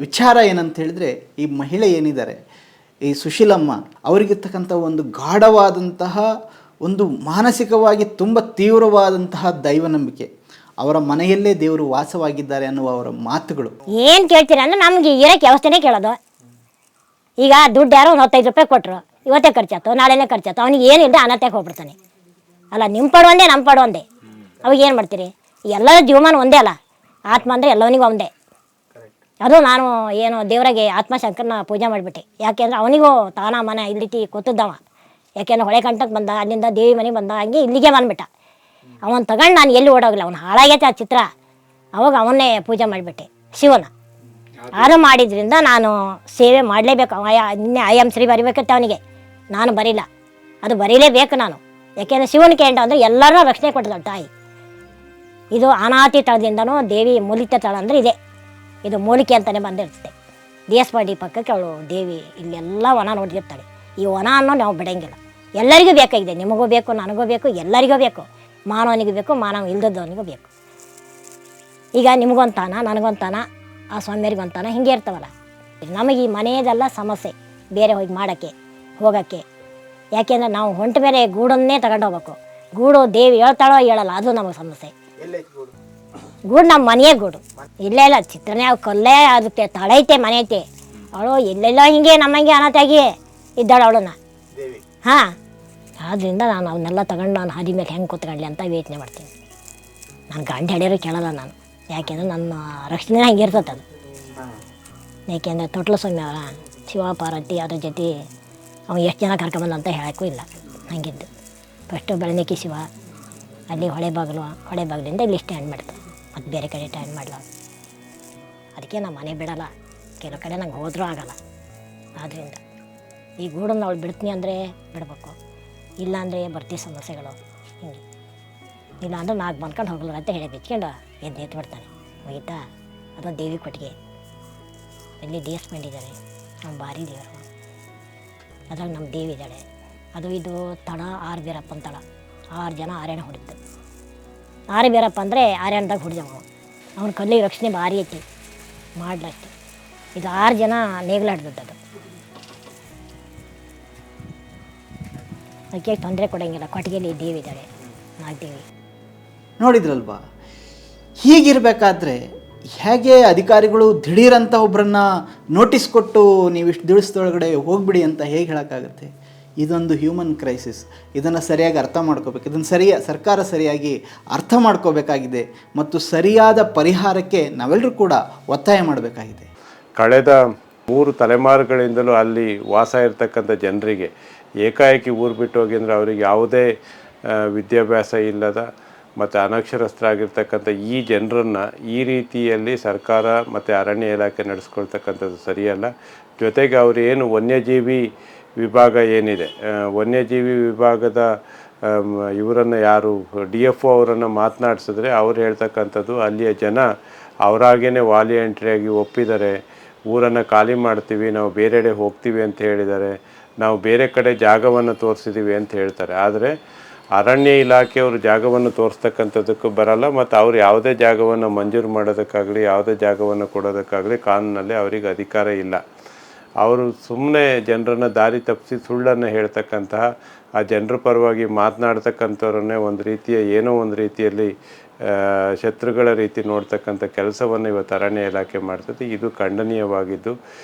ವಿಚಾರ ಏನಂತ ಹೇಳಿದ್ರೆ, ಈ ಮಹಿಳೆ ಏನಿದ್ದಾರೆ ಈ ಸುಶೀಲಮ್ಮ, ಅವರಿಗಿರ್ತಕ್ಕಂಥ ಒಂದು ಗಾಢವಾದಂತಹ ಒಂದು ಮಾನಸಿಕವಾಗಿ ತುಂಬ ತೀವ್ರವಾದಂತಹ ದೈವ ನಂಬಿಕೆ. ಅವರ ಮನೆಯಲ್ಲೇ ದೇವರು ವಾಸವಾಗಿದ್ದಾರೆ ಅನ್ನುವ ಅವರ ಮಾತುಗಳು. ಏನು ಕೇಳ್ತೀರ ಅಂದ್ರೆ ನಮ್ಗೆ ಇರೋಕ್ಕೆ ವ್ಯವಸ್ಥೆನೇ ಕೇಳೋದು. ಈಗ ದುಡ್ಡು ಯಾರೋ ಒಂದು 15 ರೂಪಾಯಿ ಕೊಟ್ಟರು, ಇವತ್ತೇ ಖರ್ಚಾಯ್ತು, ನಾಳೆನೇ ಖರ್ಚಾಯ್ತು, ಅವನಿಗೆ ಏನಿದೆ ಅನಾಥಕ್ಕೆ ಹೋಗ್ಬಿಡ್ತಾನೆ. ಅಲ್ಲ, ನಿಮ್ಮ ಪಡು ಒಂದೇ ನಮ್ಮ ಪಡು ಒಂದೇ. ಅವಾಗ ಏನು ಮಾಡ್ತೀರಿ? ಎಲ್ಲರ ಜೀವಮಾನ ಒಂದೇ ಅಲ್ಲ, ಆತ್ಮ ಅಂದರೆ ಎಲ್ಲವನಿಗೂ ಒಂದೇ. ಅದು ನಾನು ಏನು ದೇವರಿಗೆ ಆತ್ಮಶಂಕರನ ಪೂಜೆ ಮಾಡಿಬಿಟ್ಟೆ. ಯಾಕೆಂದ್ರೆ ಅವನಿಗೂ ತಾನ ಮನೆ ಇಲ್ಲಿ ಕೂತಿದ್ದವ. ಯಾಕೆಂದ್ರೆ ಹೊಳೆ ಕಂಟಕ್ಕೆ ಬಂದ, ಅಲ್ಲಿಂದ ದೇವಿ ಮನೆಗೆ ಬಂದ, ಹಂಗೆ ಇಲ್ಲಿಗೆ ಬಂದ್ಬಿಟ್ಟ. ಅವನು ತಗೊಂಡು ನಾನು ಎಲ್ಲಿ ಓಡೋಗಿಲ್ಲ, ಅವನು ಹಾಳಾಗೈತೆ ಆ ಚಿತ್ರ. ಅವಾಗ ಅವನ್ನೇ ಪೂಜೆ ಮಾಡಿಬಿಟ್ಟೆ, ಶಿವನ. ಅದು ಮಾಡಿದ್ರಿಂದ ನಾನು ಸೇವೆ ಮಾಡಲೇಬೇಕು. ನಿನ್ನೆ ಶ್ರೀ ಬರಿಬೇಕತ್ತೆ ಅವನಿಗೆ, ನಾನು ಬರೀಲ್ಲ. ಅದು ಬರೀಲೇಬೇಕು ನಾನು. ಯಾಕೆಂದರೆ ಶಿವನ ಕೇಂದ್ರ ಅಂದರೆ ಎಲ್ಲರೂ ರಕ್ಷಣೆ ಕೊಡ್ತಾಳೆ ತಾಯಿ. ಇದು ಅನಾಥಿ ತಳದಿಂದನೂ ದೇವಿ ಮೂಲಿತ ತಳ ಅಂದರೆ ಇದೆ. ಇದು ಮೂಲಿಕೆ ಅಂತಲೇ ಬಂದಿರ್ತದೆ. ದೇಶಪಾಡಿ ಪಕ್ಕಕ್ಕೆ ಅವಳು ದೇವಿ ಇಲ್ಲೆಲ್ಲ ವನ ನೋಡಿರ್ತಾಳೆ. ಈ ವನ ಅನ್ನೋ ನಾವು ಬಿಡೋಂಗಿಲ್ಲ. ಎಲ್ಲರಿಗೂ ಬೇಕಾಗಿದೆ, ನಿಮಗೂ ಬೇಕು, ನನಗೂ ಬೇಕು, ಎಲ್ಲರಿಗೂ ಬೇಕು. ಮಾನವನಿಗೂ ಬೇಕು, ಮಾನವ ಇಲ್ದದ್ದವನಿಗೂ ಬೇಕು. ಈಗ ನಿಮಗೊಂತಾನ, ನನಗೊಂತಾನ, ಆ ಸ್ವಾಮಿಯರಿಗೊಂತಾನ, ಹಿಂಗೆ ಇರ್ತಾವಲ್ಲ. ನಮಗೆ ಈ ಮನೆಯದೆಲ್ಲ ಸಮಸ್ಯೆ, ಬೇರೆ ಹೋಗಿ ಮಾಡೋಕ್ಕೆ ಹೋಗೋಕ್ಕೆ. ಯಾಕೆಂದರೆ ನಾವು ಹೊಂಟ ಮೇಲೆ ಗೂಡನ್ನೇ ತಗೊಂಡು ಹೋಗ್ಬೇಕು. ಗೂಡು ದೇವಿ ಹೇಳ್ತಾಳೋ ಹೇಳಲ್ಲ, ಅದು ನಮಗೆ ಸಮಸ್ಯೆ. ಗೂಡು ನಮ್ಮ ಮನೆಯೇ ಗೂಡು. ಇಲ್ಲೇ ಇಲ್ಲ ಚಿತ್ರನೇ, ಅವು ಕಲ್ಲೇ ಅದಕ್ಕೆ ತಳೈತೆ, ಮನೆ ಐತೆ. ಅವಳು ಎಲ್ಲೆಲ್ಲ ಹಿಂಗೆ ನಮ್ಮಂಗೆ ಅನಾಥಾಗಿ ಇದ್ದಾಳೆ ಅವಳನ್ನ. ಹಾಂ, ಆದ್ದರಿಂದ ನಾನು ಅವನ್ನೆಲ್ಲ ತಗೊಂಡು ನಾನು ಹಾದಿ ಮೇಲೆ ಹೆಂಗೆ ಕೂತ್ಕೊಳ್ಳಿ ಅಂತ ಯೋಚನೆ ಮಾಡ್ತೀನಿ. ನಾನು ಗಂಡ ಹಿಡಿಯೋರು ಕೇಳಲ್ಲ ನಾನು. ಯಾಕೆಂದರೆ ನನ್ನ ರಕ್ಷಣೆ ಹಂಗೆ ಇರ್ತದೆ ಅದು. ಯಾಕೆಂದರೆ ತೊಟ್ಲ ಸ್ವಾಮಿ ಅವರ ಶಿವ ಪಾರ್ವತಿ ಅದ್ರ ಜೊತೆ ಅವ ಎಷ್ಟು ಜನ ಕರ್ಕೊಂಬಂದ ಅಂತ ಹೇಳೋಕ್ಕೂ ಇಲ್ಲ. ಹಂಗಿದ್ದು ಫಸ್ಟು ಬೆಳನಿಕೆ ಶಿವ, ಅಲ್ಲಿ ಹೊಳೆ ಬಾಗಿಲಿಂದ ಇಲ್ಲಿ ಸ್ಟ್ಯಾಂಡ್ ಮಾಡ್ತಾರೆ, ಮತ್ತು ಬೇರೆ ಕಡೆ ಸ್ಟ್ಯಾಂಡ್ ಮಾಡಲ್ಲ. ಅದಕ್ಕೆ ನಾನು ಮನೆ ಬಿಡಲ್ಲ, ಕೆಲವು ಕಡೆ ನಂಗೆ ಹೋದರೂ ಆಗಲ್ಲ. ಆದ್ದರಿಂದ ಈ ಗೂಡನ್ನು ಅವಳು ಬಿಡ್ತೀನಿ ಅಂದರೆ ಬಿಡಬೇಕು, ಇಲ್ಲಾಂದರೆ ಬರ್ತೀವಿ ಸಮಸ್ಯೆಗಳು. ಹಿಂಗೆ ಇಲ್ಲಾಂದ್ರೆ ನಾಲ್ಕು ಬಂದ್ಕೊಂಡು ಹೋಗಲ್ಲ ಅಂತ ಹೇಳಿ ಬಿಚ್ಕೊಂಡು ಎದ್ದು ಬಿಡ್ತಾನೆ. ಮುಗಿತಾ? ಅದೊಂದು ದೇವಿ ಕೊಟ್ಟಿಗೆ, ಇಲ್ಲಿ ದೇಶ ಮಾಡಿದ್ದಾರೆ. ನಮ್ಮ ಭಾರಿ ದೇವರು, ಅದ್ರಲ್ಲಿ ನಮ್ಮ ದೇವಿ ಇದ್ದಾಳೆ. ಅದು ಇದು ತಳ 6 ಬೀರಪ್ಪನ ತಳ. 6 ಜನ ಆರ್ಯಣ ಹೊಡಿದ್ದು. 6 ಬೀರಪ್ಪ ಅಂದರೆ ಆರ್ಯಣದಾಗ ಹೊಡಿದವು. ಅವ್ನ ಕಲ್ಲಿಗೆ ರಕ್ಷಣೆ ಭಾರಿ ಐತಿ ಮಾಡ್ಲಷ್ಟು. ಇದು 6 ಜನ ನೇಗ್ಲಾಡ್ದದ್ದು. ಅದಕ್ಕೆ ತೊಂದರೆ ಕೊಡೋಂಗಿಲ್ಲ. ಕೊಟ್ಟಿಗೆಯಲ್ಲಿ ದೇವಿ ಇದ್ದಾಳೆ, ನಾಗದೇವಿ. ನೋಡಿದ್ರಲ್ವಾ? ಹೀಗಿರಬೇಕಾದ್ರೆ ಹೇಗೆ ಅಧಿಕಾರಿಗಳು ದಿಢೀರಂತ ಒಬ್ಬರನ್ನ ನೋಟಿಸ್ ಕೊಟ್ಟು ನೀವು ಇಷ್ಟು ದಿವಸದೊಳಗಡೆ ಹೋಗ್ಬಿಡಿ ಅಂತ ಹೇಗೆ ಹೇಳೋಕ್ಕಾಗುತ್ತೆ? ಇದೊಂದು ಹ್ಯೂಮನ್ ಕ್ರೈಸಿಸ್. ಇದನ್ನು ಸರಿಯಾಗಿ ಅರ್ಥ ಮಾಡ್ಕೋಬೇಕು. ಇದನ್ನು ಸರ್ಕಾರ ಸರಿಯಾಗಿ ಅರ್ಥ ಮಾಡ್ಕೋಬೇಕಾಗಿದೆ ಮತ್ತು ಸರಿಯಾದ ಪರಿಹಾರಕ್ಕೆ ನಾವೆಲ್ಲರೂ ಕೂಡ ಒತ್ತಾಯ ಮಾಡಬೇಕಾಗಿದೆ. ಕಳೆದ 3 ತಲೆಮಾರುಗಳಿಂದಲೂ ಅಲ್ಲಿ ವಾಸ ಇರತಕ್ಕಂಥ ಜನರಿಗೆ ಏಕಾಏಕಿ ಊರು ಬಿಟ್ಟು ಹೋಗಿ ಅಂದರೆ ಅವರಿಗೆ ಯಾವುದೇ ವಿದ್ಯಾಭ್ಯಾಸ ಇಲ್ಲದ ಮತ್ತು ಅನಕ್ಷರಸ್ಥರಾಗಿರ್ತಕ್ಕಂಥ ಈ ಜನರನ್ನು ಈ ರೀತಿಯಲ್ಲಿ ಸರ್ಕಾರ ಮತ್ತು ಅರಣ್ಯ ಇಲಾಖೆ ನಡೆಸ್ಕೊಳ್ತಕ್ಕಂಥದ್ದು ಸರಿಯಲ್ಲ. ಜೊತೆಗೆ ಅವರು ಏನು ವನ್ಯಜೀವಿ ವಿಭಾಗ ಏನಿದೆ, ವನ್ಯಜೀವಿ ವಿಭಾಗದ ಇವರನ್ನು ಯಾರು DFO ಅವರನ್ನು ಮಾತನಾಡಿಸಿದ್ರೆ ಅವ್ರು ಹೇಳ್ತಕ್ಕಂಥದ್ದು ಅಲ್ಲಿಯ ಜನ ಅವರಾಗೇ ವಾಲಿಯಂಟ್ರಿಯಾಗಿ ಒಪ್ಪಿದ್ದಾರೆ. ಊರನ್ನು ಖಾಲಿ ಮಾಡ್ತೀವಿ, ನಾವು ಬೇರೆಡೆ ಹೋಗ್ತೀವಿ ಅಂತ ಹೇಳಿದ್ದಾರೆ, ನಾವು ಬೇರೆ ಕಡೆ ಜಾಗವನ್ನು ತೋರಿಸಿದ್ದೀವಿ ಅಂತ ಹೇಳ್ತಾರೆ. ಆದರೆ ಅರಣ್ಯ ಇಲಾಖೆಯವರು ಜಾಗವನ್ನು ತೋರಿಸ್ತಕ್ಕಂಥದ್ದಕ್ಕೂ ಬರಲ್ಲ, ಮತ್ತು ಅವ್ರು ಯಾವುದೇ ಜಾಗವನ್ನು ಮಂಜೂರು ಮಾಡೋದಕ್ಕಾಗಲಿ ಯಾವುದೇ ಜಾಗವನ್ನು ಕೊಡೋದಕ್ಕಾಗಲಿ ಕಾನೂನಲ್ಲಿ ಅವರಿಗೆ ಅಧಿಕಾರ ಇಲ್ಲ. ಅವರು ಸುಮ್ಮನೆ ಜನರನ್ನು ದಾರಿ ತಪ್ಪಿಸಿ ಸುಳ್ಳನ್ನು ಹೇಳ್ತಕ್ಕಂತಹ, ಆ ಜನರ ಪರವಾಗಿ ಮಾತನಾಡ್ತಕ್ಕಂಥವ್ರನ್ನೇ ಒಂದು ರೀತಿಯ ಏನೋ ಒಂದು ರೀತಿಯಲ್ಲಿ ಶತ್ರುಗಳ ರೀತಿ ನೋಡ್ತಕ್ಕಂಥ ಕೆಲಸವನ್ನು ಇವತ್ತು ಅರಣ್ಯ ಇಲಾಖೆ ಮಾಡ್ತದೆ. ಇದು ಖಂಡನೀಯವಾಗಿದ್ದು,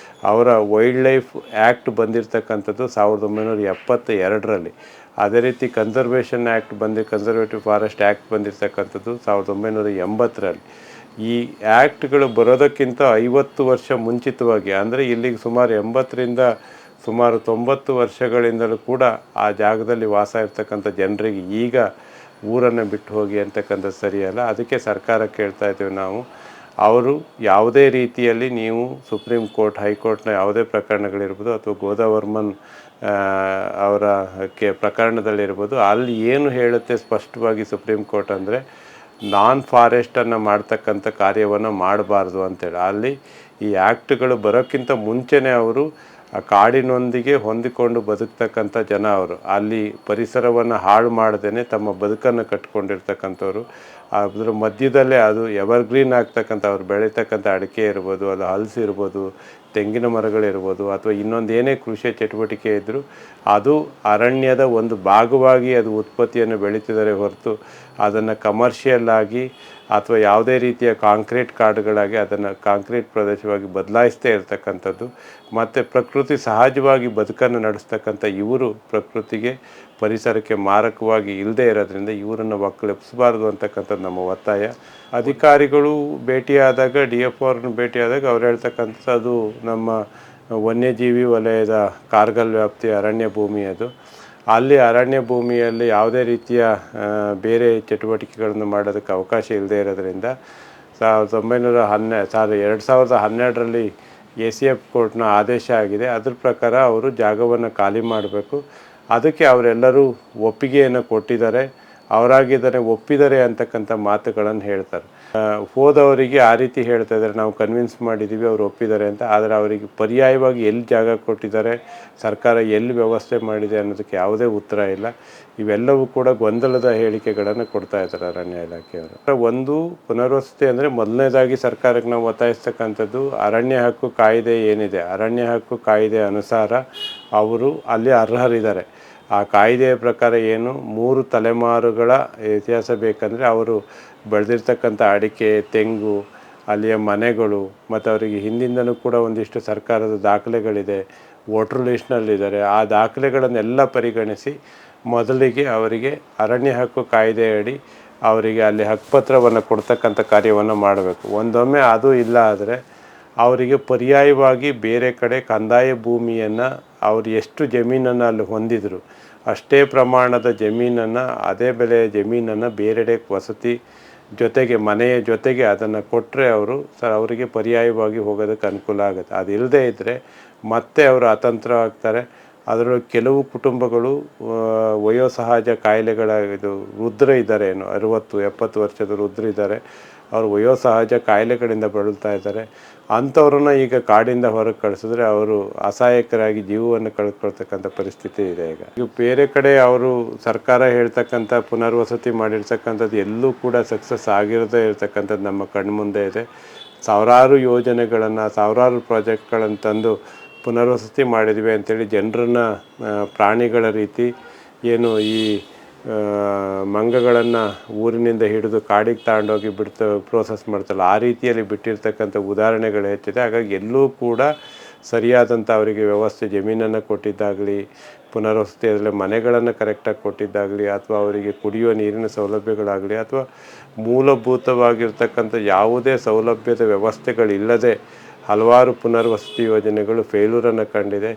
ಅವರ ವೈಲ್ಡ್ ಲೈಫ್ ಆ್ಯಕ್ಟ್ ಬಂದಿರತಕ್ಕಂಥದ್ದು 1972ರಲ್ಲಿ. ಅದೇ ರೀತಿ conservation act conservative forest act ಬಂದಿರತಕ್ಕಂಥದ್ದು 1980ರಲ್ಲಿ. ಈ ಆ್ಯಕ್ಟ್ಗಳು ಬರೋದಕ್ಕಿಂತ 50 ವರ್ಷ ಮುಂಚಿತವಾಗಿ, ಅಂದರೆ ಇಲ್ಲಿಗೆ ಸುಮಾರು 80ರಿಂದ ಸುಮಾರು 90 ವರ್ಷಗಳಿಂದಲೂ ಕೂಡ ಆ ಜಾಗದಲ್ಲಿ ವಾಸ ಇರ್ತಕ್ಕಂಥ ಜನರಿಗೆ ಈಗ ಊರನ್ನು ಬಿಟ್ಟು ಹೋಗಿ ಅಂತಕ್ಕಂಥದ್ದು ಸರಿಯಲ್ಲ. ಅದಕ್ಕೆ ಸರ್ಕಾರ ಕೇಳ್ತಾ ಇದ್ದೀವಿ ನಾವು, ಅವರು ಯಾವುದೇ ರೀತಿಯಲ್ಲಿ ನೀವು ಸುಪ್ರೀಂ ಕೋರ್ಟ್ ಹೈಕೋರ್ಟ್ನ ಯಾವುದೇ ಪ್ರಕರಣಗಳಿರ್ಬೋದು ಅಥವಾ ಗೋದಾವರ್ಮನ್ ಅವರ ಪ್ರಕರಣದಲ್ಲಿರ್ಬೋದು, ಅಲ್ಲಿ ಏನು ಹೇಳುತ್ತೆ ಸ್ಪಷ್ಟವಾಗಿ ಸುಪ್ರೀಂ ಕೋರ್ಟ್ ಅಂದರೆ ನಾನ್ ಫಾರೆಸ್ಟನ್ನು ಮಾಡ್ತಕ್ಕಂಥ ಕಾರ್ಯವನ್ನು ಮಾಡಬಾರ್ದು ಅಂತೇಳಿ. ಅಲ್ಲಿ ಈ ಆ್ಯಕ್ಟ್ಗಳು ಬರೋಕ್ಕಿಂತ ಮುಂಚೆನೇ ಅವರು ಆ ಕಾಡಿನೊಂದಿಗೆ ಹೊಂದಿಕೊಂಡು ಬದುಕ್ತಕ್ಕಂಥ ಜನ ಅವರು. ಅಲ್ಲಿ ಪರಿಸರವನ್ನು ಹಾಳು ಮಾಡದೇ ತಮ್ಮ ಬದುಕನ್ನು ಕಟ್ಕೊಂಡಿರ್ತಕ್ಕಂಥವ್ರು. ಅದರ ಮಧ್ಯದಲ್ಲೇ ಅದು ಎವರ್ಗ್ರೀನ್ ಆಗ್ತಕ್ಕಂಥ ಅವ್ರು ಬೆಳೀತಕ್ಕಂಥ ಅಡಿಕೆ ಇರ್ಬೋದು, ಅದು ಹಲಸು ಇರ್ಬೋದು, ತೆಂಗಿನ ಮರಗಳಿರ್ಬೋದು, ಅಥವಾ ಇನ್ನೊಂದು ಏನೇ ಕೃಷಿ ಚಟುವಟಿಕೆ ಇದ್ದರೂ ಅದು ಅರಣ್ಯದ ಒಂದು ಭಾಗವಾಗಿ ಅದು ಉತ್ಪತ್ತಿಯನ್ನು ಬೆಳೀತಿದ್ದಾರೆ ಹೊರತು ಅದನ್ನು ಕಮರ್ಷಿಯಲ್ ಆಗಿ ಅಥವಾ ಯಾವುದೇ ರೀತಿಯ ಕಾಂಕ್ರೀಟ್ ಕಾಡುಗಳಾಗಿ ಅದನ್ನು ಕಾಂಕ್ರೀಟ್ ಪ್ರದೇಶವಾಗಿ ಬದಲಾಯಿಸ್ತೇ ಇರತಕ್ಕಂಥದ್ದು. ಮತ್ತು ಪ್ರಕೃತಿ ಸಹಜವಾಗಿ ಬದುಕನ್ನು ನಡೆಸ್ತಕ್ಕಂಥ ಇವರು ಪ್ರಕೃತಿಗೆ ಪರಿಸರಕ್ಕೆ ಮಾರಕವಾಗಿ ಇಲ್ಲದೇ ಇರೋದ್ರಿಂದ ಇವರನ್ನು ಒಕ್ಕಲೆಬ್ಸಬಾರ್ದು ಅಂತಕ್ಕಂಥದ್ದು ನಮ್ಮ ಒತ್ತಾಯ. ಅಧಿಕಾರಿಗಳು ಭೇಟಿಯಾದಾಗ DF ಅವ್ರನ್ನ ಭೇಟಿಯಾದಾಗ ಅವ್ರು ಹೇಳ್ತಕ್ಕಂಥದ್ದು ನಮ್ಮ ವನ್ಯಜೀವಿ ವಲಯದ ಕಾರ್ಗಲ್ ವ್ಯಾಪ್ತಿಯ ಅರಣ್ಯ ಭೂಮಿ ಅದು. ಅಲ್ಲಿ ಅರಣ್ಯ ಭೂಮಿಯಲ್ಲಿ ಯಾವುದೇ ರೀತಿಯ ಬೇರೆ ಚಟುವಟಿಕೆಗಳನ್ನು ಮಾಡೋದಕ್ಕೆ ಅವಕಾಶ ಇಲ್ಲದೆ ಇರೋದ್ರಿಂದ 2012ರಲ್ಲಿ ACF ಕೋರ್ಟ್ನ ಆದೇಶ ಆಗಿದೆ. ಅದ್ರ ಪ್ರಕಾರ ಅವರು ಜಾಗವನ್ನು ಖಾಲಿ ಮಾಡಬೇಕು. ಅದಕ್ಕೆ ಅವರೆಲ್ಲರೂ ಒಪ್ಪಿಗೆಯನ್ನು ಕೊಟ್ಟಿದ್ದಾರೆ, ಅವರಾಗಿದ್ದಾರೆ, ಒಪ್ಪಿದ್ದಾರೆ ಅಂತಕ್ಕಂಥ ಮಾತುಗಳನ್ನು ಹೇಳ್ತಾರೆ. ಹೋದವರಿಗೆ ಆ ರೀತಿ ಹೇಳ್ತಾ ಇದ್ದಾರೆ, ನಾವು ಕನ್ವಿನ್ಸ್ ಮಾಡಿದ್ದೀವಿ, ಅವರು ಒಪ್ಪಿದ್ದಾರೆ ಅಂತ. ಆದರೆ ಅವರಿಗೆ ಪರ್ಯಾಯವಾಗಿ ಎಲ್ಲಿ ಜಾಗ ಕೊಟ್ಟಿದ್ದಾರೆ, ಸರ್ಕಾರ ಎಲ್ಲಿ ವ್ಯವಸ್ಥೆ ಮಾಡಿದೆ ಅನ್ನೋದಕ್ಕೆ ಯಾವುದೇ ಉತ್ತರ ಇಲ್ಲ. ಇವೆಲ್ಲವೂ ಕೂಡ ಗೊಂದಲದ ಹೇಳಿಕೆಗಳನ್ನು ಕೊಡ್ತಾ ಇದ್ದಾರೆ ಅರಣ್ಯ ಇಲಾಖೆಯವರು. ಒಂದು ಪುನರ್ವಸತಿ ಅಂದರೆ ಮೊದಲನೇದಾಗಿ ಸರ್ಕಾರಕ್ಕೆ ನಾವು ಒತ್ತಾಯಿಸ್ತಕ್ಕಂಥದ್ದು ಅರಣ್ಯ ಹಕ್ಕು ಕಾಯ್ದೆ ಏನಿದೆ, ಅರಣ್ಯ ಹಕ್ಕು ಕಾಯ್ದೆ ಅನುಸಾರ ಅವರು ಅಲ್ಲಿ ಅರ್ಹರಿದ್ದಾರೆ. ಆ ಕಾಯ್ದೆಯ ಪ್ರಕಾರ ಏನು 3 ತಲೆಮಾರುಗಳ ಇತಿಹಾಸ ಬೇಕಂದರೆ ಅವರು ಬೆಳೆದಿರ್ತಕ್ಕಂಥ ಅಡಿಕೆ, ತೆಂಗು, ಅಲ್ಲಿಯ ಮನೆಗಳು, ಮತ್ತು ಅವರಿಗೆ ಹಿಂದಿಂದನೂ ಕೂಡ ಒಂದಿಷ್ಟು ಸರ್ಕಾರದ ದಾಖಲೆಗಳಿದೆ, ವೋಟ್ರ್ ಲಿಸ್ಟ್ನಲ್ಲಿದ್ದಾರೆ. ಆ ದಾಖಲೆಗಳನ್ನೆಲ್ಲ ಪರಿಗಣಿಸಿ ಮೊದಲಿಗೆ ಅವರಿಗೆ ಅರಣ್ಯ ಹಕ್ಕು ಕಾಯ್ದೆಯಡಿ ಅವರಿಗೆ ಅಲ್ಲಿ ಹಕ್ಕುಪತ್ರವನ್ನು ಕೊಡ್ತಕ್ಕಂಥ ಕಾರ್ಯವನ್ನು ಮಾಡಬೇಕು. ಒಂದೊಮ್ಮೆ ಅದು ಇಲ್ಲ ಆದರೆ ಅವರಿಗೆ ಪರ್ಯಾಯವಾಗಿ ಬೇರೆ ಕಡೆ ಕಂದಾಯ ಭೂಮಿಯನ್ನು ಅವರು ಎಷ್ಟು ಜಮೀನನ್ನು ಅಲ್ಲಿ ಹೊಂದಿದ್ರು ಅಷ್ಟೇ ಪ್ರಮಾಣದ ಜಮೀನನ್ನು, ಅದೇ ಬೆಲೆಯ ಜಮೀನನ್ನು ಬೇರೆಡೆ ವಸತಿ ಜೊತೆಗೆ ಮನೆಯ ಜೊತೆಗೆ ಅದನ್ನು ಕೊಟ್ಟರೆ ಅವರಿಗೆ ಪರ್ಯಾಯವಾಗಿ ಹೋಗೋದಕ್ಕೆ ಅನುಕೂಲ ಆಗುತ್ತೆ. ಅದಿಲ್ಲದೆ ಇದ್ದರೆ ಮತ್ತೆ ಅವರು ಅತಂತ್ರ ಆಗ್ತಾರೆ. ಅದರೊಳಗೆ ಕೆಲವು ಕುಟುಂಬಗಳು ವಯೋಸಹಜ ಕಾಯಿಲೆಗಳ ವೃದ್ಧರು ಇದ್ದಾರೆ, ಏನು 60-70 ವರ್ಷದ ವೃದ್ಧರು ಇದ್ದಾರೆ, ಅವರು ವಯೋಸಹಜ ಕಾಯಿಲೆಗಳಿಂದ ಬಳಲ್ತಾ ಇದ್ದಾರೆ. ಅಂಥವ್ರನ್ನ ಈಗ ಕಾಡಿಂದ ಹೊರಗೆ ಕಳಿಸಿದ್ರೆ ಅವರು ಅಸಹಾಯಕರಾಗಿ ಜೀವವನ್ನು ಕಳ್ಕೊಳ್ತಕ್ಕಂಥ ಪರಿಸ್ಥಿತಿ ಇದೆ. ಈಗ ಬೇರೆ ಕಡೆ ಅವರು ಸರ್ಕಾರ ಹೇಳ್ತಕ್ಕಂಥ ಪುನರ್ವಸತಿ ಮಾಡಿರ್ತಕ್ಕಂಥದ್ದು ಎಲ್ಲೂ ಕೂಡ ಸಕ್ಸಸ್ ಆಗಿರದೇ ಇರತಕ್ಕಂಥದ್ದು ನಮ್ಮ ಕಣ್ಮುಂದೆ ಇದೆ. ಸಾವಿರಾರು ಯೋಜನೆಗಳನ್ನು, ಸಾವಿರಾರು ಪ್ರಾಜೆಕ್ಟ್ಗಳನ್ನು ತಂದು ಪುನರ್ವಸತಿ ಮಾಡಿದ್ವಿ ಅಂಥೇಳಿ ಜನರನ್ನು ಪ್ರಾಣಿಗಳ ರೀತಿ ಏನು ಈ ಮಂಗಗಳನ್ನು ಊರಿನಿಂದ ಹಿಡಿದು ಕಾಡಿಗೆ ತಗೊಂಡೋಗಿ ಪ್ರೋಸೆಸ್ ಮಾಡ್ತಲ್ಲ, ಆ ರೀತಿಯಲ್ಲಿ ಬಿಟ್ಟಿರ್ತಕ್ಕಂಥ ಉದಾಹರಣೆಗಳು ಹೆಚ್ಚಿದೆ. ಹಾಗಾಗಿ ಎಲ್ಲೂ ಕೂಡ ಸರಿಯಾದಂಥ ಅವರಿಗೆ ವ್ಯವಸ್ಥೆ ಜಮೀನನ್ನು ಕೊಟ್ಟಿದ್ದಾಗಲಿ, ಪುನರ್ವಸತಿಯಲ್ಲಿ ಮನೆಗಳನ್ನು ಕರೆಕ್ಟಾಗಿ ಕೊಟ್ಟಿದ್ದಾಗಲಿ, ಅಥವಾ ಅವರಿಗೆ ಕುಡಿಯುವ ನೀರಿನ ಸೌಲಭ್ಯಗಳಾಗಲಿ, ಅಥವಾ ಮೂಲಭೂತವಾಗಿರ್ತಕ್ಕಂಥ ಯಾವುದೇ ಸೌಲಭ್ಯದ ವ್ಯವಸ್ಥೆಗಳಿಲ್ಲದೆ ಹಲವಾರು ಪುನರ್ವಸತಿ ಯೋಜನೆಗಳು ಫೇಲ್ಯೂರನ್ನು ಕಂಡಿದೆ.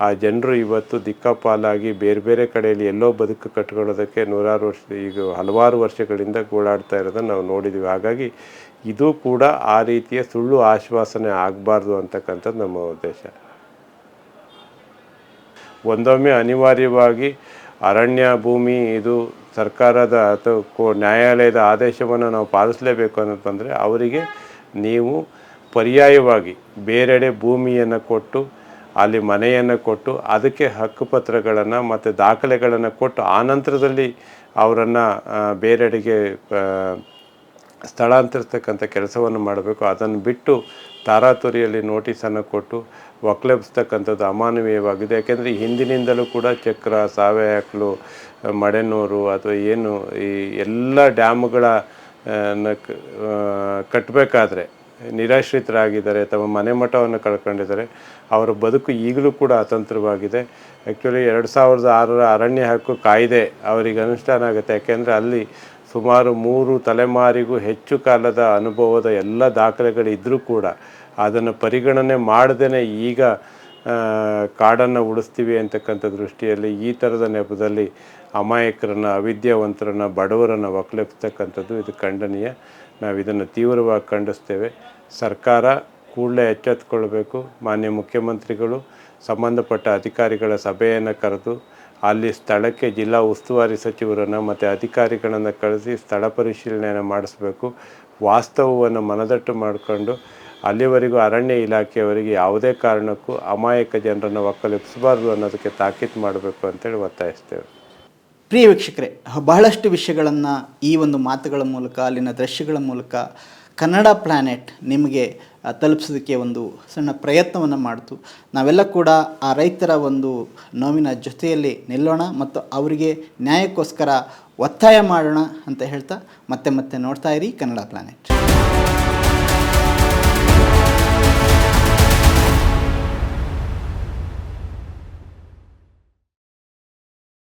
ಆ ಜನರು ಇವತ್ತು ದಿಕ್ಕಾಪಾಲಾಗಿ ಬೇರೆ ಬೇರೆ ಕಡೆಯಲ್ಲಿ ಎಲ್ಲೋ ಬದುಕು ಕಟ್ಕೊಳ್ಳೋದಕ್ಕೆ ಹಲವಾರು ವರ್ಷಗಳಿಂದ ಗೋಳಾಡ್ತಾ ಇರೋದನ್ನು ನಾವು ನೋಡಿದ್ದೀವಿ. ಹಾಗಾಗಿ ಇದು ಕೂಡ ಆ ರೀತಿಯ ಸುಳ್ಳು ಆಶ್ವಾಸನೆ ಆಗಬಾರ್ದು ಅಂತಕ್ಕಂಥದ್ದು ನಮ್ಮ ಉದ್ದೇಶ. ಒಂದೊಮ್ಮೆ ಅನಿವಾರ್ಯವಾಗಿ ಅರಣ್ಯ ಭೂಮಿ ಇದು ಸರ್ಕಾರದ ಅಥವಾ ನ್ಯಾಯಾಲಯದ ಆದೇಶವನ್ನು ನಾವು ಪಾಲಿಸಲೇಬೇಕು ಅನ್ನೋದು ಬಂದರೆ ಅವರಿಗೆ ನೀವು ಪರ್ಯಾಯವಾಗಿ ಬೇರೆಡೆ ಭೂಮಿಯನ್ನು ಕೊಟ್ಟು ಅಲ್ಲಿ ಮನೆಯನ್ನು ಕೊಟ್ಟು ಅದಕ್ಕೆ ಹಕ್ಕುಪತ್ರಗಳನ್ನು ಮತ್ತು ದಾಖಲೆಗಳನ್ನು ಕೊಟ್ಟು ಆನಂತರದಲ್ಲಿ ಅವರನ್ನು ಬೇರೆಡೆಗೆ ಸ್ಥಳಾಂತರಿಸ್ತಕ್ಕಂಥ ಕೆಲಸವನ್ನು ಮಾಡಬೇಕು. ಅದನ್ನು ಬಿಟ್ಟು ತಾರಾತುರಿಯಲ್ಲಿ ನೋಟಿಸನ್ನು ಕೊಟ್ಟು ಒಕ್ಕಲೆಬ್ಸ್ತಕ್ಕಂಥದ್ದು ಅಮಾನವೀಯವಾಗಿದೆ. ಯಾಕೆಂದರೆ ಹಿಂದಿನಿಂದಲೂ ಕೂಡ ಚಕ್ರ, ಸಾವೆಹಕ್ಲು, ಮಡೆನೂರು ಅಥವಾ ಏನು ಈ ಎಲ್ಲ ಡ್ಯಾಮುಗಳ ಕಟ್ಟಬೇಕಾದ್ರೆ ನಿರಾಶ್ರಿತರಾಗಿದ್ದಾರೆ, ತಮ್ಮ ಮನೆ ಮಠವನ್ನು ಕಳ್ಕೊಂಡಿದ್ದಾರೆ. ಅವರ ಬದುಕು ಈಗಲೂ ಕೂಡ ಅತಂತ್ರವಾಗಿದೆ. ಆ್ಯಕ್ಚುಲಿ 2006ರ ಅರಣ್ಯ ಹಕ್ಕು ಕಾಯ್ದೆ ಅವರಿಗೆ ಅನುಷ್ಠಾನ ಆಗುತ್ತೆ. ಯಾಕೆಂದರೆ ಅಲ್ಲಿ ಸುಮಾರು 3 ತಲೆಮಾರಿಗೂ ಹೆಚ್ಚು ಕಾಲದ ಅನುಭವದ ಎಲ್ಲ ದಾಖಲೆಗಳಿದ್ದರೂ ಕೂಡ ಅದನ್ನು ಪರಿಗಣನೆ ಮಾಡದೇ ಈಗ ಕಾಡನ್ನು ಉಳಿಸ್ತೀವಿ ಅಂತಕ್ಕಂಥ ದೃಷ್ಟಿಯಲ್ಲಿ ಈ ಥರದ ನೆಪದಲ್ಲಿ ಅಮಾಯಕರನ್ನ, ಅವಿದ್ಯಾವಂತರನ್ನ, ಬಡವರನ್ನು ಒಕ್ಕಲೆಬ್ಸ್ತಕ್ಕಂಥದ್ದು ಇದು ಖಂಡನೀಯ. ನಾವು ಇದನ್ನು ತೀವ್ರವಾಗಿ ಖಂಡಿಸ್ತೇವೆ. ಸರ್ಕಾರ ಕೂಡಲೇ ಎಚ್ಚೆತ್ತುಕೊಳ್ಬೇಕು. ಮಾನ್ಯ ಮುಖ್ಯಮಂತ್ರಿಗಳು ಸಂಬಂಧಪಟ್ಟ ಅಧಿಕಾರಿಗಳ ಸಭೆಯನ್ನು ಕರೆದು ಅಲ್ಲಿ ಸ್ಥಳಕ್ಕೆ ಜಿಲ್ಲಾ ಉಸ್ತುವಾರಿ ಸಚಿವರನ್ನು ಮತ್ತು ಅಧಿಕಾರಿಗಳನ್ನು ಕಳಿಸಿ ಸ್ಥಳ ಪರಿಶೀಲನೆಯನ್ನು ಮಾಡಿಸ್ಬೇಕು. ವಾಸ್ತವವನ್ನು ಮನದಟ್ಟು ಮಾಡಿಕೊಂಡು ಅಲ್ಲಿವರೆಗೂ ಅರಣ್ಯ ಇಲಾಖೆಯವರಿಗೆ ಯಾವುದೇ ಕಾರಣಕ್ಕೂ ಅಮಾಯಕ ಜನರನ್ನು ಒಕ್ಕಲೆಬ್ಸಬಾರ್ದು ಅನ್ನೋದಕ್ಕೆ ತಾಕೀತು ಮಾಡಬೇಕು ಅಂತೇಳಿ ಒತ್ತಾಯಿಸ್ತೇವೆ. ಪ್ರಿಯ ವೀಕ್ಷಕರೇ, ಬಹಳಷ್ಟು ವಿಷಯಗಳನ್ನು ಈ ಒಂದು ಮಾತುಗಳ ಮೂಲಕ, ಅಲ್ಲಿನ ದೃಶ್ಯಗಳ ಮೂಲಕ ಕನ್ನಡ ಪ್ಲಾನೆಟ್ ನಿಮಗೆ ತಲುಪಿಸೋದಕ್ಕೆ ಒಂದು ಸಣ್ಣ ಪ್ರಯತ್ನವನ್ನು ಮಾಡ್ತು. ನಾವೆಲ್ಲ ಕೂಡ ಆ ರೈತರ ಒಂದು ನೋವಿನ ಜೊತೆಯಲ್ಲಿ ನಿಲ್ಲೋಣ ಮತ್ತು ಅವರಿಗೆ ನ್ಯಾಯಕ್ಕೋಸ್ಕರ ಒತ್ತಾಯ ಮಾಡೋಣ ಅಂತ ಹೇಳ್ತಾ ಮತ್ತೆ ನೋಡ್ತಾ ಇರಿ ಕನ್ನಡ ಪ್ಲಾನೆಟ್.